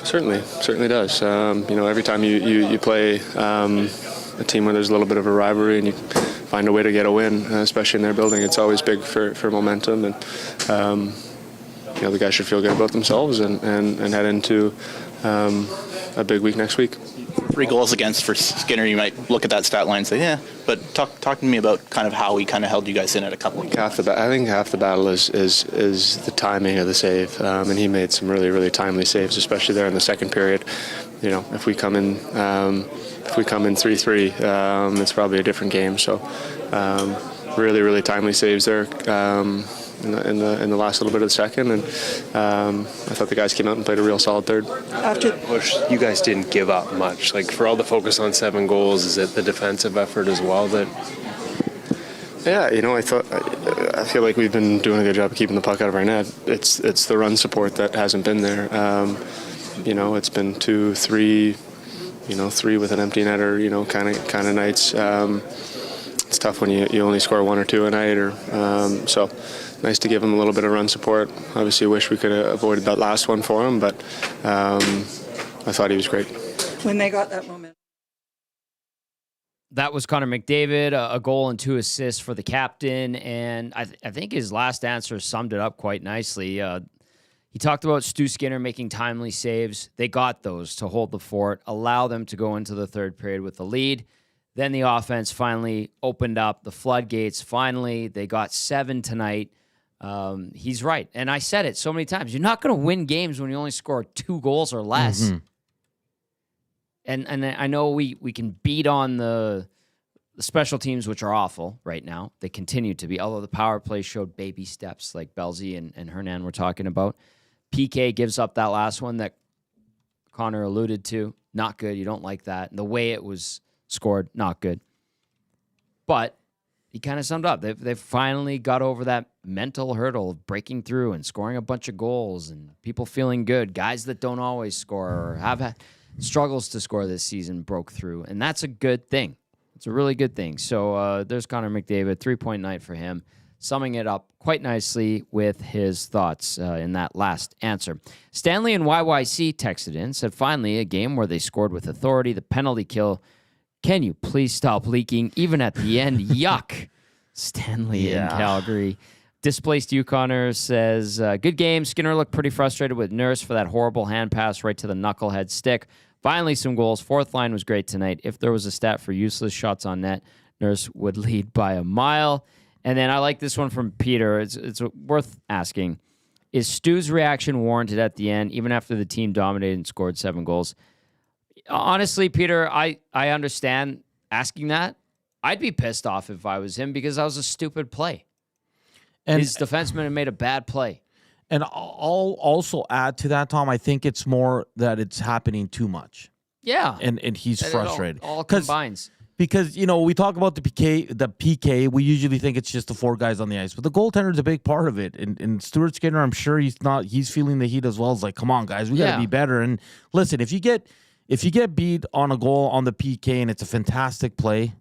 Certainly does. Every time you play a team where there's a little bit of a rivalry and you find a way to get a win, especially in their building, it's always big for momentum, and the guys should feel good about themselves and head into a big week next week. 3 goals against for Skinner. You might look at that stat line and say, yeah, but talk to me about kind of how he kind of held you guys in at a couple of games. I think half the battle is the timing of the save, and he made some really, really timely saves, especially there in the second period. If we come in 3-3, it's probably a different game. So really, really timely saves there in the last little bit of the second, and I thought the guys came out and played a real solid third. After the push, you guys didn't give up much. Like, for all the focus on 7 goals, is it the defensive effort as well that? Yeah, I feel like we've been doing a good job of keeping the puck out of our net. It's the run support that hasn't been there. It's been 2-3. 3 with an empty netter, kind of nights. It's tough when you only score 1 or 2 a night, so nice to give him a little bit of run support. Obviously, wish we could have avoided that last one for him, but I thought he was great. When they got that moment. That was Connor McDavid, a goal and 2 assists for the captain, and I think his last answer summed it up quite nicely. He talked about Stu Skinner making timely saves. They got those to hold the fort, allow them to go into the third period with the lead. Then the offense finally opened up the floodgates. Finally, they got 7 tonight. He's right. And I said it so many times. You're not going to win games when you only score 2 goals or less. Mm-hmm. And I know we can beat on the special teams, which are awful right now. They continue to be, although the power play showed baby steps like Belzy and Hernan were talking about. PK gives up that last one that Connor alluded to. Not good. You don't like that. And the way it was scored, not good. But he kind of summed up. They've finally got over that mental hurdle of breaking through and scoring a bunch of goals and people feeling good. Guys that don't always score or have had struggles to score this season broke through. And that's a good thing. It's a really good thing. So there's Connor McDavid, 3-point night for him. Summing it up quite nicely with his thoughts in that last answer. Stanley and YYC texted in, said, finally, a game where they scored with authority, the penalty kill. Can you please stop leaking, even at the end? Yuck. Stanley in Calgary. Displaced Connor says, good game. Skinner looked pretty frustrated with Nurse for that horrible hand pass right to the knucklehead stick. Finally, some goals. Fourth line was great tonight. If there was a stat for useless shots on net, Nurse would lead by a mile. And then I like this one from Peter. It's worth asking. Is Stu's reaction warranted at the end, even after the team dominated and scored 7 goals? Honestly, Peter, I understand asking that. I'd be pissed off if I was him because that was a stupid play. And his defenseman had made a bad play. And I'll also add to that, Tom, I think it's more that it's happening too much. Yeah. And he's frustrated. It all combines. Because, we talk about the PK, we usually think it's just the 4 guys on the ice. But the goaltender's a big part of it. And Stuart Skinner, I'm sure he's feeling the heat as well. It's like, come on, guys, we got to be better. And listen, if you get beat on a goal on the PK and it's a fantastic play,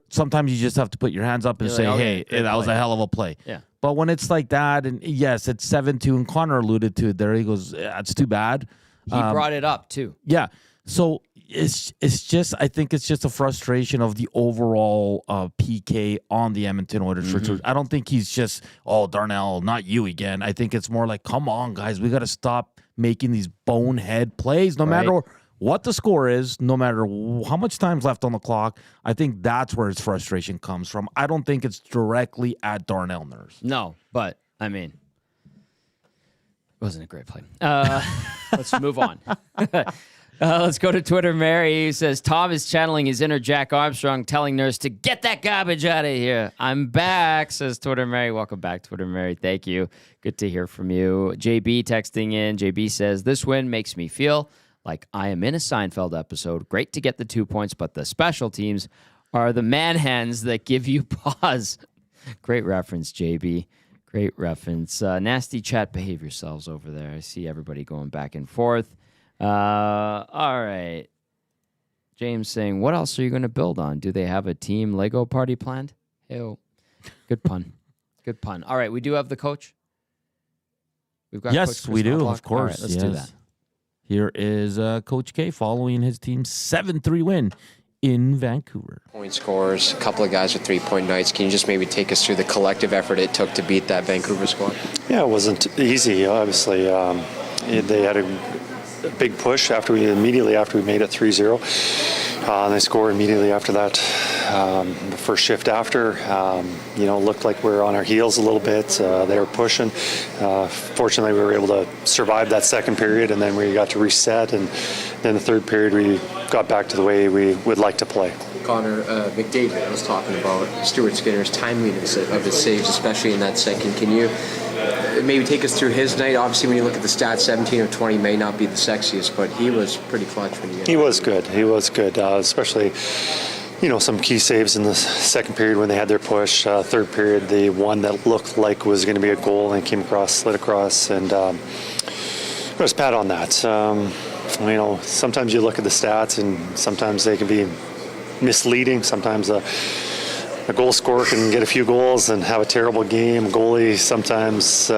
sometimes you just have to put your hands up and say, hey, that was a hell of a play. Yeah. But when it's like that, and yes, it's 7-2, and Connor alluded to it there, he goes, that's too bad. He brought it up, too. Yeah. So it's just, I think it's just a frustration of the overall PK on the Edmonton Oilers. I don't think he's just, Darnell, not you again. I think it's more like, come on, guys, we got to stop making these bonehead plays, no matter what the score is, no matter how much time's left on the clock. I think that's where his frustration comes from. I don't think it's directly at Darnell Nurse. No, but, I mean, it wasn't a great play. Let's move on. Let's go to Twitter. Mary says, Tom is channeling his inner Jack Armstrong, telling Nurse to get that garbage out of here. I'm back, says Twitter Mary. Welcome back, Twitter Mary. Thank you. Good to hear from you. JB texting in. JB says, this win makes me feel like I am in a Seinfeld episode. Great to get the 2 points, but the special teams are the man hands that give you pause. Great reference, JB. Great reference. Nasty chat, behave yourselves over there. I see everybody going back and forth. All right. James saying, what else are you going to build on? Do they have a team Lego party planned? Ew. Good pun. Good pun. All right, we do have the coach. We've got yes, Coach we do, Knoblauch. of course. All right, let's do that. Here is Coach K following his team's 7-3 win in Vancouver. Point scorers, a couple of guys with 3-point nights. Can you just maybe take us through the collective effort it took to beat that Vancouver squad? Yeah, it wasn't easy. Obviously, they had a big push immediately after we made it 3-0. They scored immediately after that. The first shift after, looked like we were on our heels a little bit. They were pushing. Fortunately, we were able to survive that second period, and then we got to reset. And then the third period, we got back to the way we would like to play. Connor, McDavid was talking about Stuart Skinner's timeliness of his saves, especially in that second. Can you maybe take us through his night? Obviously, when you look at the stats, 17 of 20 may not be the sexiest, but he was pretty clutch when you get He was good, especially some key saves in the second period when they had their push. Third period, the one that looked like was going to be a goal and came across, slid across, and there's pat on that. Sometimes you look at the stats and sometimes they can be misleading. Sometimes a goal scorer can get a few goals and have a terrible game. Goalie sometimes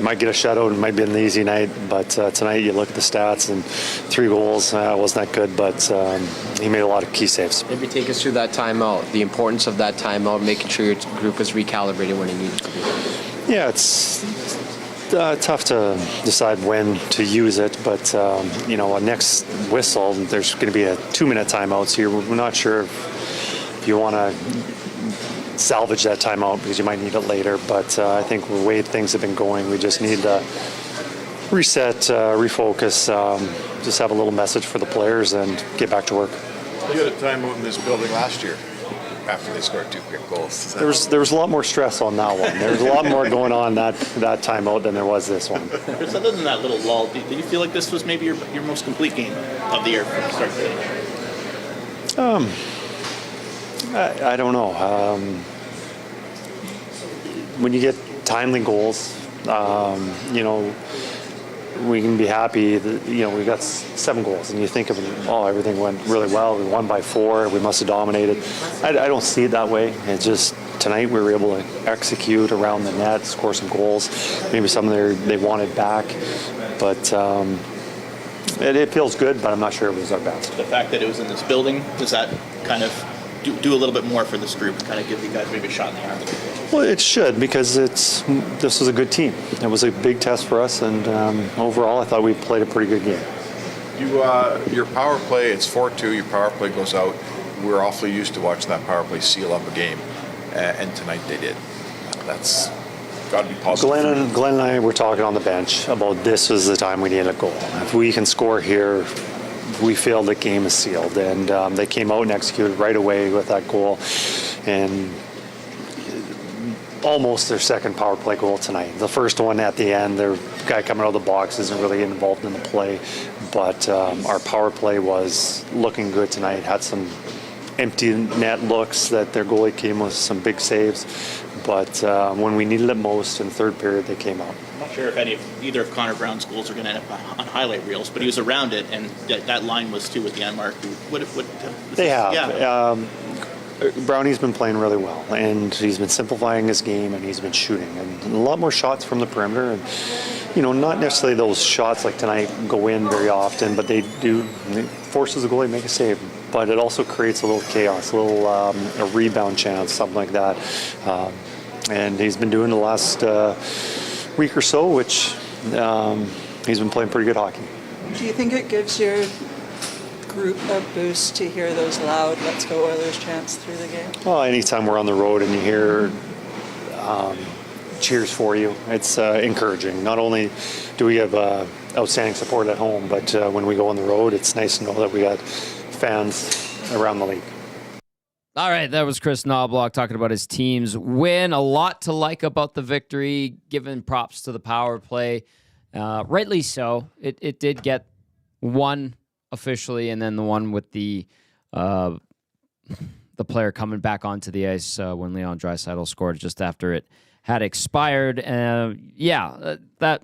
might get a shutout and might be an easy night, but tonight you look at the stats and 3 goals wasn't that good, but he made a lot of key saves. Maybe take us through that timeout, the importance of that timeout, making sure your group was recalibrated when it needed to be. Yeah, it's tough to decide when to use it, but a next whistle, there's going to be a 2-minute timeout, so we're not sure if you want to salvage that timeout because you might need it later, but I think the way things have been going, we just need to reset, refocus, just have a little message for the players and get back to work. You had a timeout in this building last year after they scored 2 quick goals. There was a lot more stress on that one. There was a lot more going on that timeout than there was this one. Chris, other than that little lull, did you feel like this was maybe your most complete game of the year from start to finish? I don't know. When you get timely goals, we can be happy that, we got 7 goals, and you think of, everything went really well. We won by 4. We must have dominated. I don't see it that way. It's just tonight we were able to execute around the net, score some goals. Maybe some they wanted back, but it feels good. But I'm not sure it was our best. The fact that it was in this building, does that kind of do a little bit more for this group, kind of give you guys maybe a shot in the arm? Well, it should, because this was a good team. It was a big test for us, and overall, I thought we played a pretty good game. Your power play, it's 4-2. Your power play goes out. We're awfully used to watching that power play seal up a game, and tonight they did. That's got to be positive. Glenn and I were talking on the bench about this was the time we needed a goal. If we can score here, we feel the game is sealed. And they came out and executed right away with that goal. And almost their second power play goal tonight. The first one at the end, their guy coming out of the box isn't really involved in the play. But our power play was looking good tonight. Had some empty net looks that their goalie came with some big saves. But when we needed it most in the third period, they came out. I'm not sure if either of Connor Brown's goals are going to end up on highlight reels, but he was around it, and that line was too with Janmark. They have. Yeah. Brownie's been playing really well, and he's been simplifying his game, and he's been shooting, and a lot more shots from the perimeter. And not necessarily those shots like tonight go in very often, but it forces the goalie to make a save. But it also creates a little chaos, a rebound chance, something like that. And he's been doing the last week or so, which he's been playing pretty good hockey. Do you think it gives your group a boost to hear those loud "Let's Go Oilers" chants through the game? Well, anytime we're on the road and you hear cheers for you, it's encouraging. Not only do we have outstanding support at home, but when we go on the road, it's nice to know that we got fans around the league. All right, that was Chris Knoblauch talking about his team's win. A lot to like about the victory, giving props to the power play. Rightly so. It did get one officially, and then the one with the player coming back onto the ice when Leon Draisaitl scored just after it had expired. That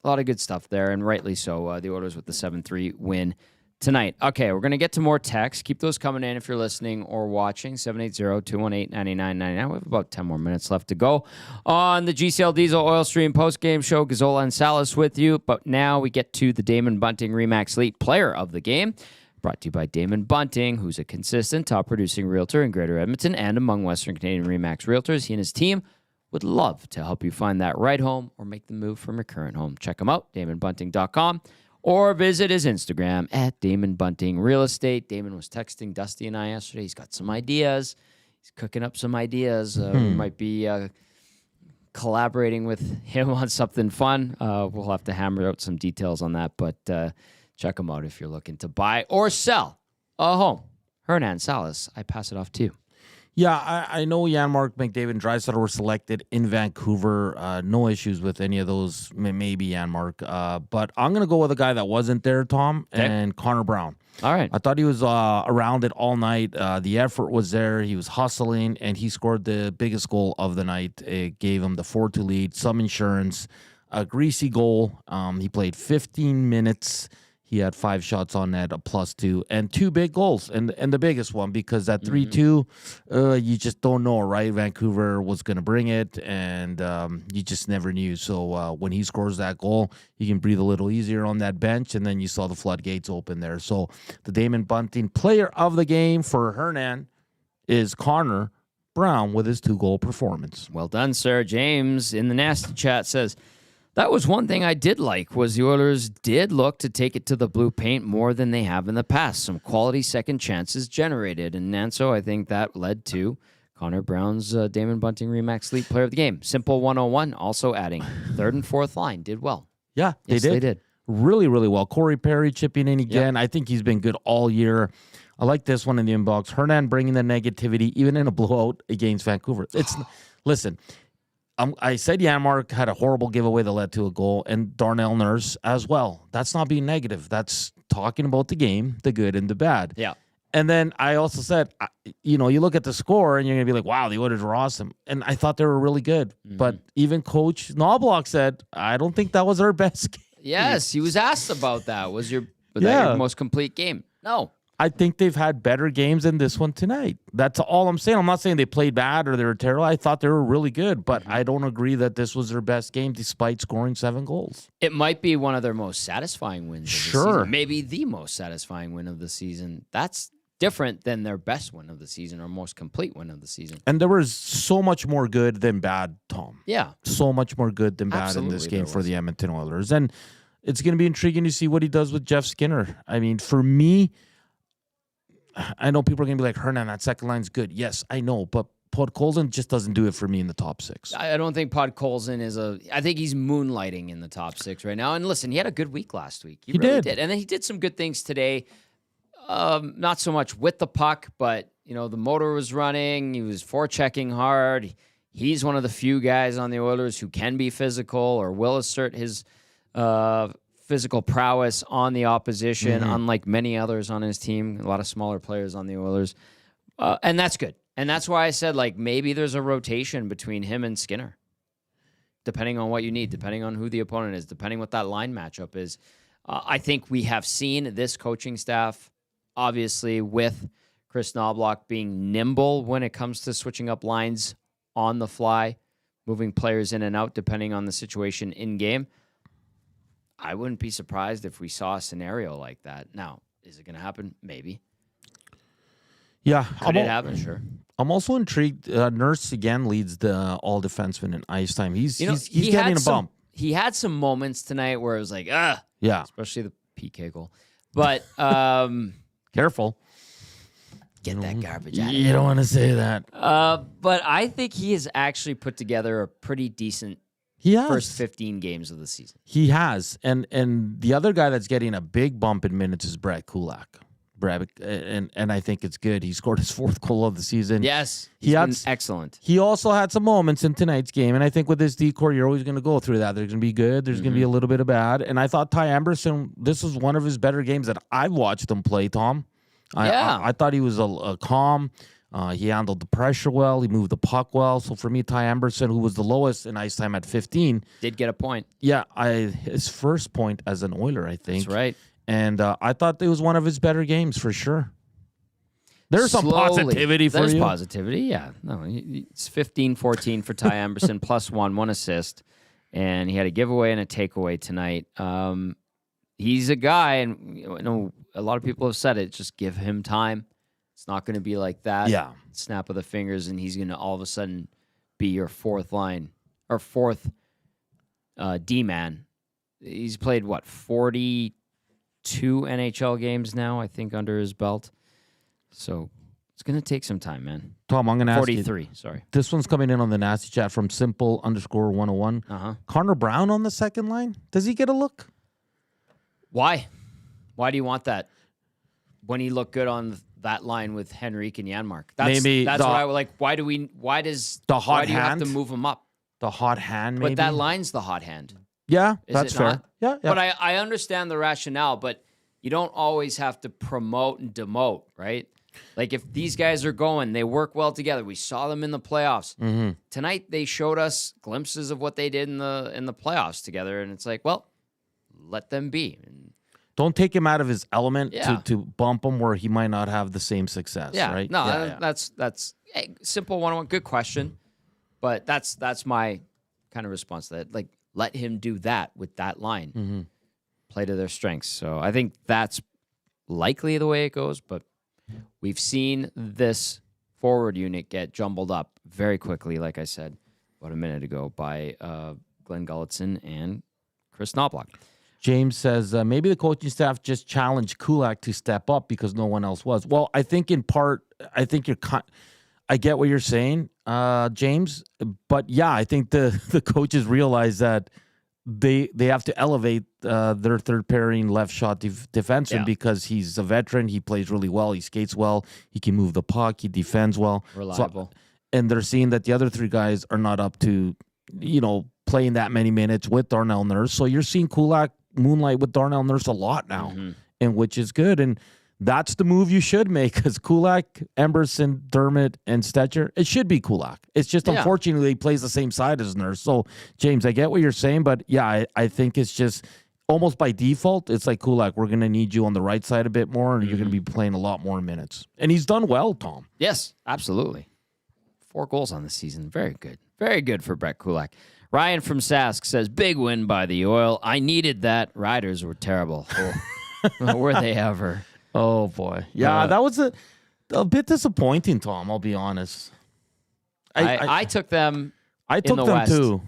a lot of good stuff there, and rightly so. The Oilers with the 7-3 win tonight. Okay, we're going to get to more texts. Keep those coming in if you're listening or watching. 780-218-9999. We have about 10 more minutes left to go on the GCL Diesel Oil Stream postgame show. Gazzola and Salas with you. But now we get to the Damon Bunting RE/MAX Elite Player of the Game. Brought to you by Damon Bunting, who's a consistent top-producing realtor in Greater Edmonton and among Western Canadian RE/MAX realtors. He and his team would love to help you find that right home or make the move from your current home. Check him out, DamonBunting.com. Or visit his Instagram at Damon Bunting Real Estate. Damon was texting Dusty and I yesterday. He's got some ideas. He's cooking up some ideas. We might be collaborating with him on something fun. We'll have to hammer out some details on that. But check him out if you're looking to buy or sell a home. Hernan Salas, I pass it off to you. Yeah, I know Janmark, McDavid, and Draisaitl were selected in Vancouver. No issues with any of those, maybe Janmark. But I'm going to go with a guy that wasn't there, Tom, and Connor Brown. All right. I thought he was around it all night. The effort was there. He was hustling, and he scored the biggest goal of the night. It gave him the 4-2 lead, some insurance, a greasy goal. He played 15 minutes. He had 5 shots on net, a +2, and 2 big goals. And the biggest one, because that 3-2, you just don't know, right? Vancouver was going to bring it, and you just never knew. So when he scores that goal, you can breathe a little easier on that bench, and then you saw the floodgates open there. So the Damon Bunting Player of the Game for Hernan is Connor Brown with his 2-goal performance. Well done, sir. James in the nasty chat says, that was one thing I did like, was the Oilers did look to take it to the blue paint more than they have in the past. Some quality second chances generated. And Nanso, I think that led to Connor Brown's Damon Bunting RE/MAX Elite Player of the Game. Simple 101, also adding third and fourth line. Did well. Yeah, they did. Really, really well. Corey Perry chipping in again. Yep. I think he's been good all year. I like this one in the inbox. Hernan bringing the negativity, even in a blowout against Vancouver. Listen, I said Janmark had a horrible giveaway that led to a goal, and Darnell Nurse as well. That's not being negative. That's talking about the game, the good and the bad. Yeah. And then I also said, you look at the score, and you're going to be like, wow, the Oilers were awesome. And I thought they were really good. Mm-hmm. But even Coach Knoblauch said, I don't think that was our best game. Yes, he was asked about that. Was that your most complete game? No. I think they've had better games than this one tonight. That's all I'm saying. I'm not saying they played bad or they were terrible. I thought they were really good, but I don't agree that this was their best game despite scoring 7 goals. It might be one of their most satisfying wins of the season. Maybe the most satisfying win of the season. That's different than their best win of the season or most complete win of the season. And there was so much more good than bad, Tom. Yeah. So much more good than bad in this game for the Edmonton Oilers. And it's going to be intriguing to see what he does with Jeff Skinner. I mean, for me, I know people are going to be like, Hernan, that second line's good. Yes, I know. But Podkolzin just doesn't do it for me in the top 6. I don't think Podkolzin I think he's moonlighting in the top 6 right now. And listen, he had a good week last week. He really did. And then he did some good things today. Not so much with the puck, but, the motor was running. He was forechecking hard. He's one of the few guys on the Oilers who can be physical or will assert his physical prowess on the opposition, unlike many others on his team. A lot of smaller players on the Oilers. And that's good. And that's why I said, maybe there's a rotation between him and Skinner, depending on what you need, depending on who the opponent is, depending what that line matchup is. I think we have seen this coaching staff, obviously, with Chris Knoblauch being nimble when it comes to switching up lines on the fly, moving players in and out, depending on the situation in game. I wouldn't be surprised if we saw a scenario like that. Now, is it going to happen? Maybe. Yeah. Could it happen? Sure. I'm also intrigued. Nurse again leads the all defensemen in ice time. He's getting a bump. He had some moments tonight where it was like, yeah, especially the PK goal. But careful, get that garbage out. You don't want to say that. But I think he has actually put together a pretty decent first 15 games of the season. He has, and the other guy that's getting a big bump in minutes is Brad Kulak. And I think it's good. He scored his 4th goal of the season. Yes, he's been excellent. He also had some moments in tonight's game, and I think with this decor, you're always going to go through that. There's going to be good. There's going to be a little bit of bad. And I thought Ty Emberson, this was one of his better games that I've watched him play, Tom. I thought he was a calm. He handled the pressure well. He moved the puck well. So for me, Ty Emberson, who was the lowest in ice time at 15. Did get a point. Yeah, his first point as an Oiler, I think. That's right. And I thought it was one of his better games for sure. There's some positivity for you. There's positivity, yeah. No, it's 15-14 for Ty Emberson, plus one assist. And he had a giveaway and a takeaway tonight. He's a guy, and a lot of people have said it, just give him time. It's not going to be like that. Yeah. Snap of the fingers, and he's going to all of a sudden be your fourth line or fourth D-man. He's played, 42 NHL games now, I think, under his belt. So it's going to take some time, man. Tom, I'm going to ask 43, sorry. This one's coming in on the nasty chat from simple_101. Connor Brown on the second line. Does he get a look? Why? Why do you want that? When he looked good on that line with Henrique and Janmark. That's what I would like. Why do you have to move him up? The hot hand, maybe? But that line's the hot hand. Yeah, Is that's it fair. not? Yeah. But I understand the rationale, but you don't always have to promote and demote, right? Like if these guys are going, they work well together. We saw them in the playoffs. Tonight they showed us glimpses of what they did in the playoffs together, and it's like, well, let them be. Don't take him out of his element to bump him where he might not have the same success. Yeah, right? No, that's simple 101. Good question, but that's my kind of response to that. Like, let him do that with that line, play to their strengths. So I think that's likely the way it goes. But we've seen this forward unit get jumbled up very quickly, like I said about a minute ago, by Glenn Gulutzan and Chris Knoblauch. James says, maybe the coaching staff just challenged Kulak to step up because no one else was. Well, I think in part, I get what you're saying, James. But yeah, I think the coaches realize that they have to elevate their third pairing left shot defenseman because he's a veteran. He plays really well. He skates well. He can move the puck. He defends well. Reliable. And they're seeing that the other three guys are not up to, playing that many minutes with Darnell Nurse. So you're seeing Kulak moonlight with Darnell Nurse a lot now, and which is good. And that's the move you should make, because Kulak, Emberson, Dermott, and Stetcher, it should be Kulak. It's just unfortunately he plays the same side as Nurse. So, James, I get what you're saying, but yeah, I think it's just almost by default, it's like, Kulak, we're going to need you on the right side a bit more, and you're going to be playing a lot more minutes. And he's done well, Tom. Yes, absolutely. 4 goals on the season. Very good. Very good for Brett Kulak. Ryan from Sask says, big win by the Oil. I needed that. Riders were terrible. Oh, were they ever? Oh, boy. Yeah, that was a bit disappointing, Tom, I'll be honest. I took them in the West too,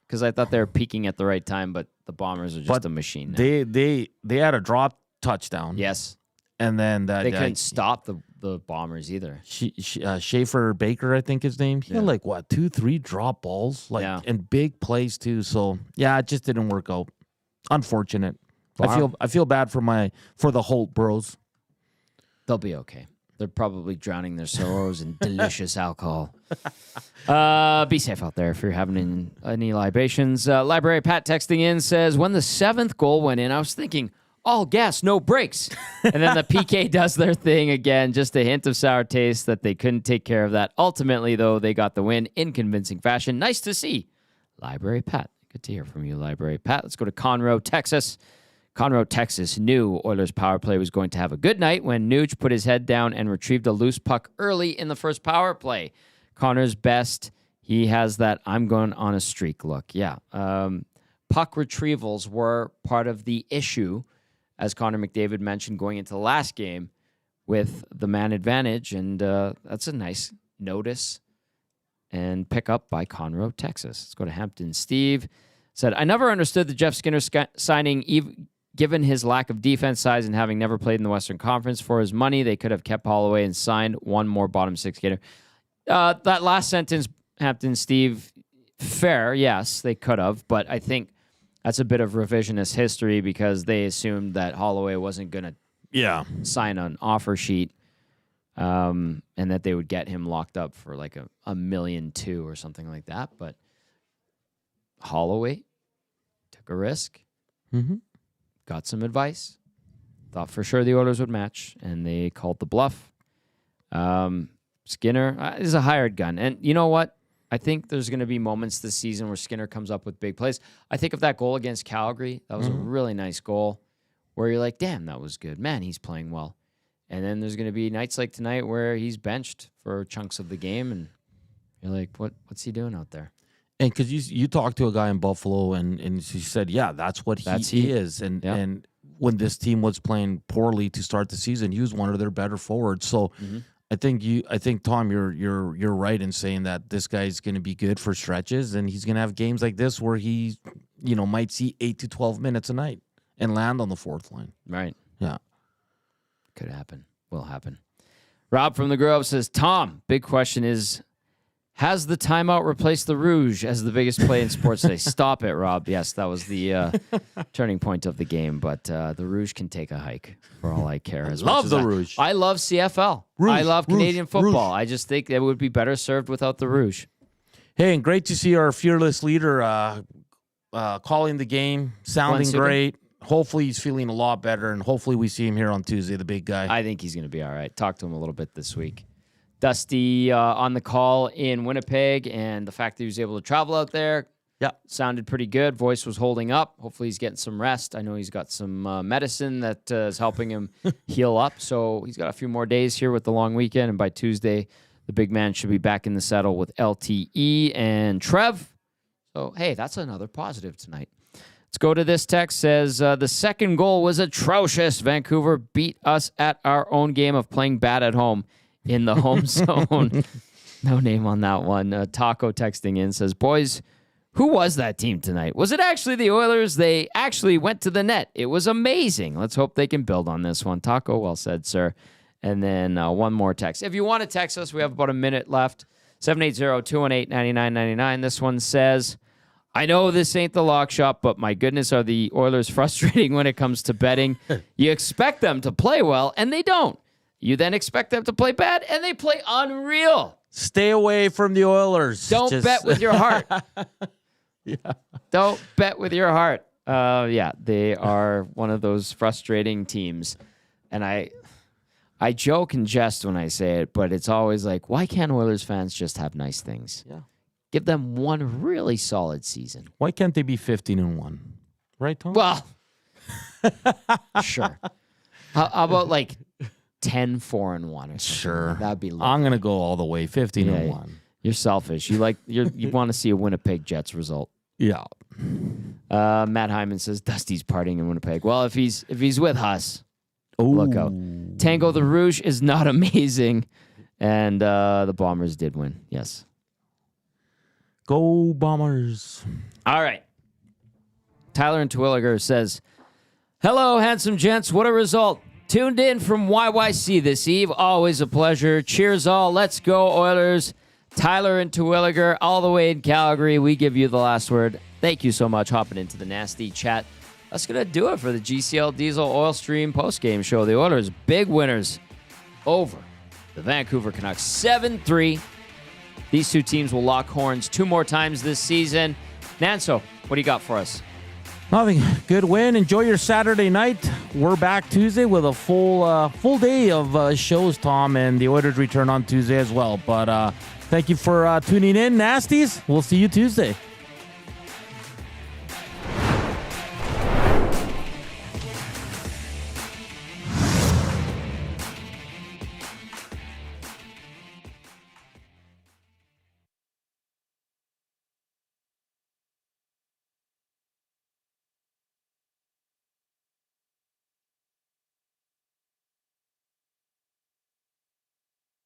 because I thought they were peaking at the right time, but the Bombers are just a machine now. They had a drop touchdown. Yes. And then they couldn't stop the Bombers either. Schaefer Baker, I think his name. He had 2-3 drop balls, and big plays too. So yeah, it just didn't work out. Unfortunate. Wow. I feel bad for the Holt Bros. They'll be okay. They're probably drowning their sorrows in delicious alcohol. Be safe out there if you're having any libations. Library Pat texting in says, when the 7th goal went in, I was thinking, all gas, no brakes. And then the PK does their thing again. Just a hint of sour taste that they couldn't take care of that. Ultimately, though, they got the win in convincing fashion. Nice to see. Library Pat. Good to hear from you, Library Pat. Let's go to Conroe, Texas. Conroe, Texas knew Oilers' power play was going to have a good night when Nuge put his head down and retrieved a loose puck early in the first power play. Connor's best. He has that I'm going on a streak look. Yeah. Puck retrievals were part of the issue, as Connor McDavid mentioned, going into the last game with the man advantage. And that's a nice notice and pick up by Conroe, Texas. Let's go to Hampton. Steve said, I never understood the Jeff Skinner signing, given his lack of defense size and having never played in the Western Conference. For his money, they could have kept Holloway and signed one more bottom six skater. That last sentence, Hampton, Steve, fair, yes, they could have, but I think that's a bit of revisionist history because they assumed that Holloway wasn't going to sign an offer sheet and that they would get him locked up for like $1.2 million or something like that. But Holloway took a risk. Mm-hmm. Got some advice, thought for sure the Oilers would match, and they called the bluff. Skinner is a hired gun. And you know what? I think there's going to be moments this season where Skinner comes up with big plays. I think of that goal against Calgary. That was a really nice goal where you're like, damn, that was good. Man, he's playing well. And then there's going to be nights like tonight where he's benched for chunks of the game, and you're like, what's he doing out there? And because you talked to a guy in Buffalo, and he said, yeah, that's what he is. And when this team was playing poorly to start the season, he was one of their better forwards. So I think Tom, you're right in saying that this guy's going to be good for stretches, and he's going to have games like this where he, might see 8 to 12 minutes a night and land on the fourth line. Right. Yeah. Could happen. Will happen. Rob from the Grove says, Tom, big question is, has the timeout replaced the Rouge as the biggest play in sports today? Stop it, Rob. Yes, that was the turning point of the game, but the Rouge can take a hike for all I care. Love the Rouge. I love CFL. Rouge, I love Canadian football. Rouge. I just think it would be better served without the Rouge. Hey, and great to see our fearless leader calling the game, sounding great. Hopefully he's feeling a lot better, and hopefully we see him here on Tuesday, the big guy. I think he's going to be all right. Talk to him a little bit this week. Dusty on the call in Winnipeg, and the fact that he was able to travel out there sounded pretty good. Voice was holding up. Hopefully he's getting some rest. I know he's got some medicine that is helping him heal up, so he's got a few more days here with the long weekend, and by Tuesday, the big man should be back in the saddle with LTE and Trev. So, hey, that's another positive tonight. Let's go to this text. Says, the second goal was atrocious. Vancouver beat us at our own game of playing bad at home in the home zone. No name on that one. Taco texting in says, boys, who was that team tonight? Was it actually the Oilers? They actually went to the net. It was amazing. Let's hope they can build on this one. Taco, well said, sir. And then one more text. If you want to text us, we have about a minute left. 780-218-9999. This one says, I know this ain't the lock shop, but my goodness, are the Oilers frustrating when it comes to betting. You expect them to play well, and they don't. You then expect them to play bad, and they play unreal. Stay away from the Oilers. Don't bet with your heart. Don't bet with your heart. They are one of those frustrating teams. And I joke and jest when I say it, but it's always like, why can't Oilers fans just have nice things? Yeah. Give them one really solid season. Why can't they be 15-1? Right, Tom? Well, sure. How about like 10-4-1 or something? Sure. That'd be lovely. I'm going to go all the way 15-1. You're selfish. You want to see a Winnipeg Jets result. Yeah. Matt Hyman says Dusty's partying in Winnipeg. Well, if he's with us, look out. Tango the Rouge is not amazing, and the Bombers did win. Yes. Go Bombers. All right. Tyler in Terwilliger says, hello, handsome gents. What a result. Tuned in from YYC this eve. Always a pleasure. Cheers all. Let's go Oilers. Tyler and Terwilliger all the way in Calgary. We give you the last word. Thank you so much hopping into the Nasty Chat. That's going to do it for the GCL Diesel Oil Stream postgame show. The Oilers big winners over the Vancouver Canucks 7-3. These two teams will lock horns 2 more times this season. Nanso, what do you got for us? Nothing. Good win. Enjoy your Saturday night. We're back Tuesday with a full day of shows, Tom, and the Oilers return on Tuesday as well. But thank you for tuning in, Nasties. We'll see you Tuesday.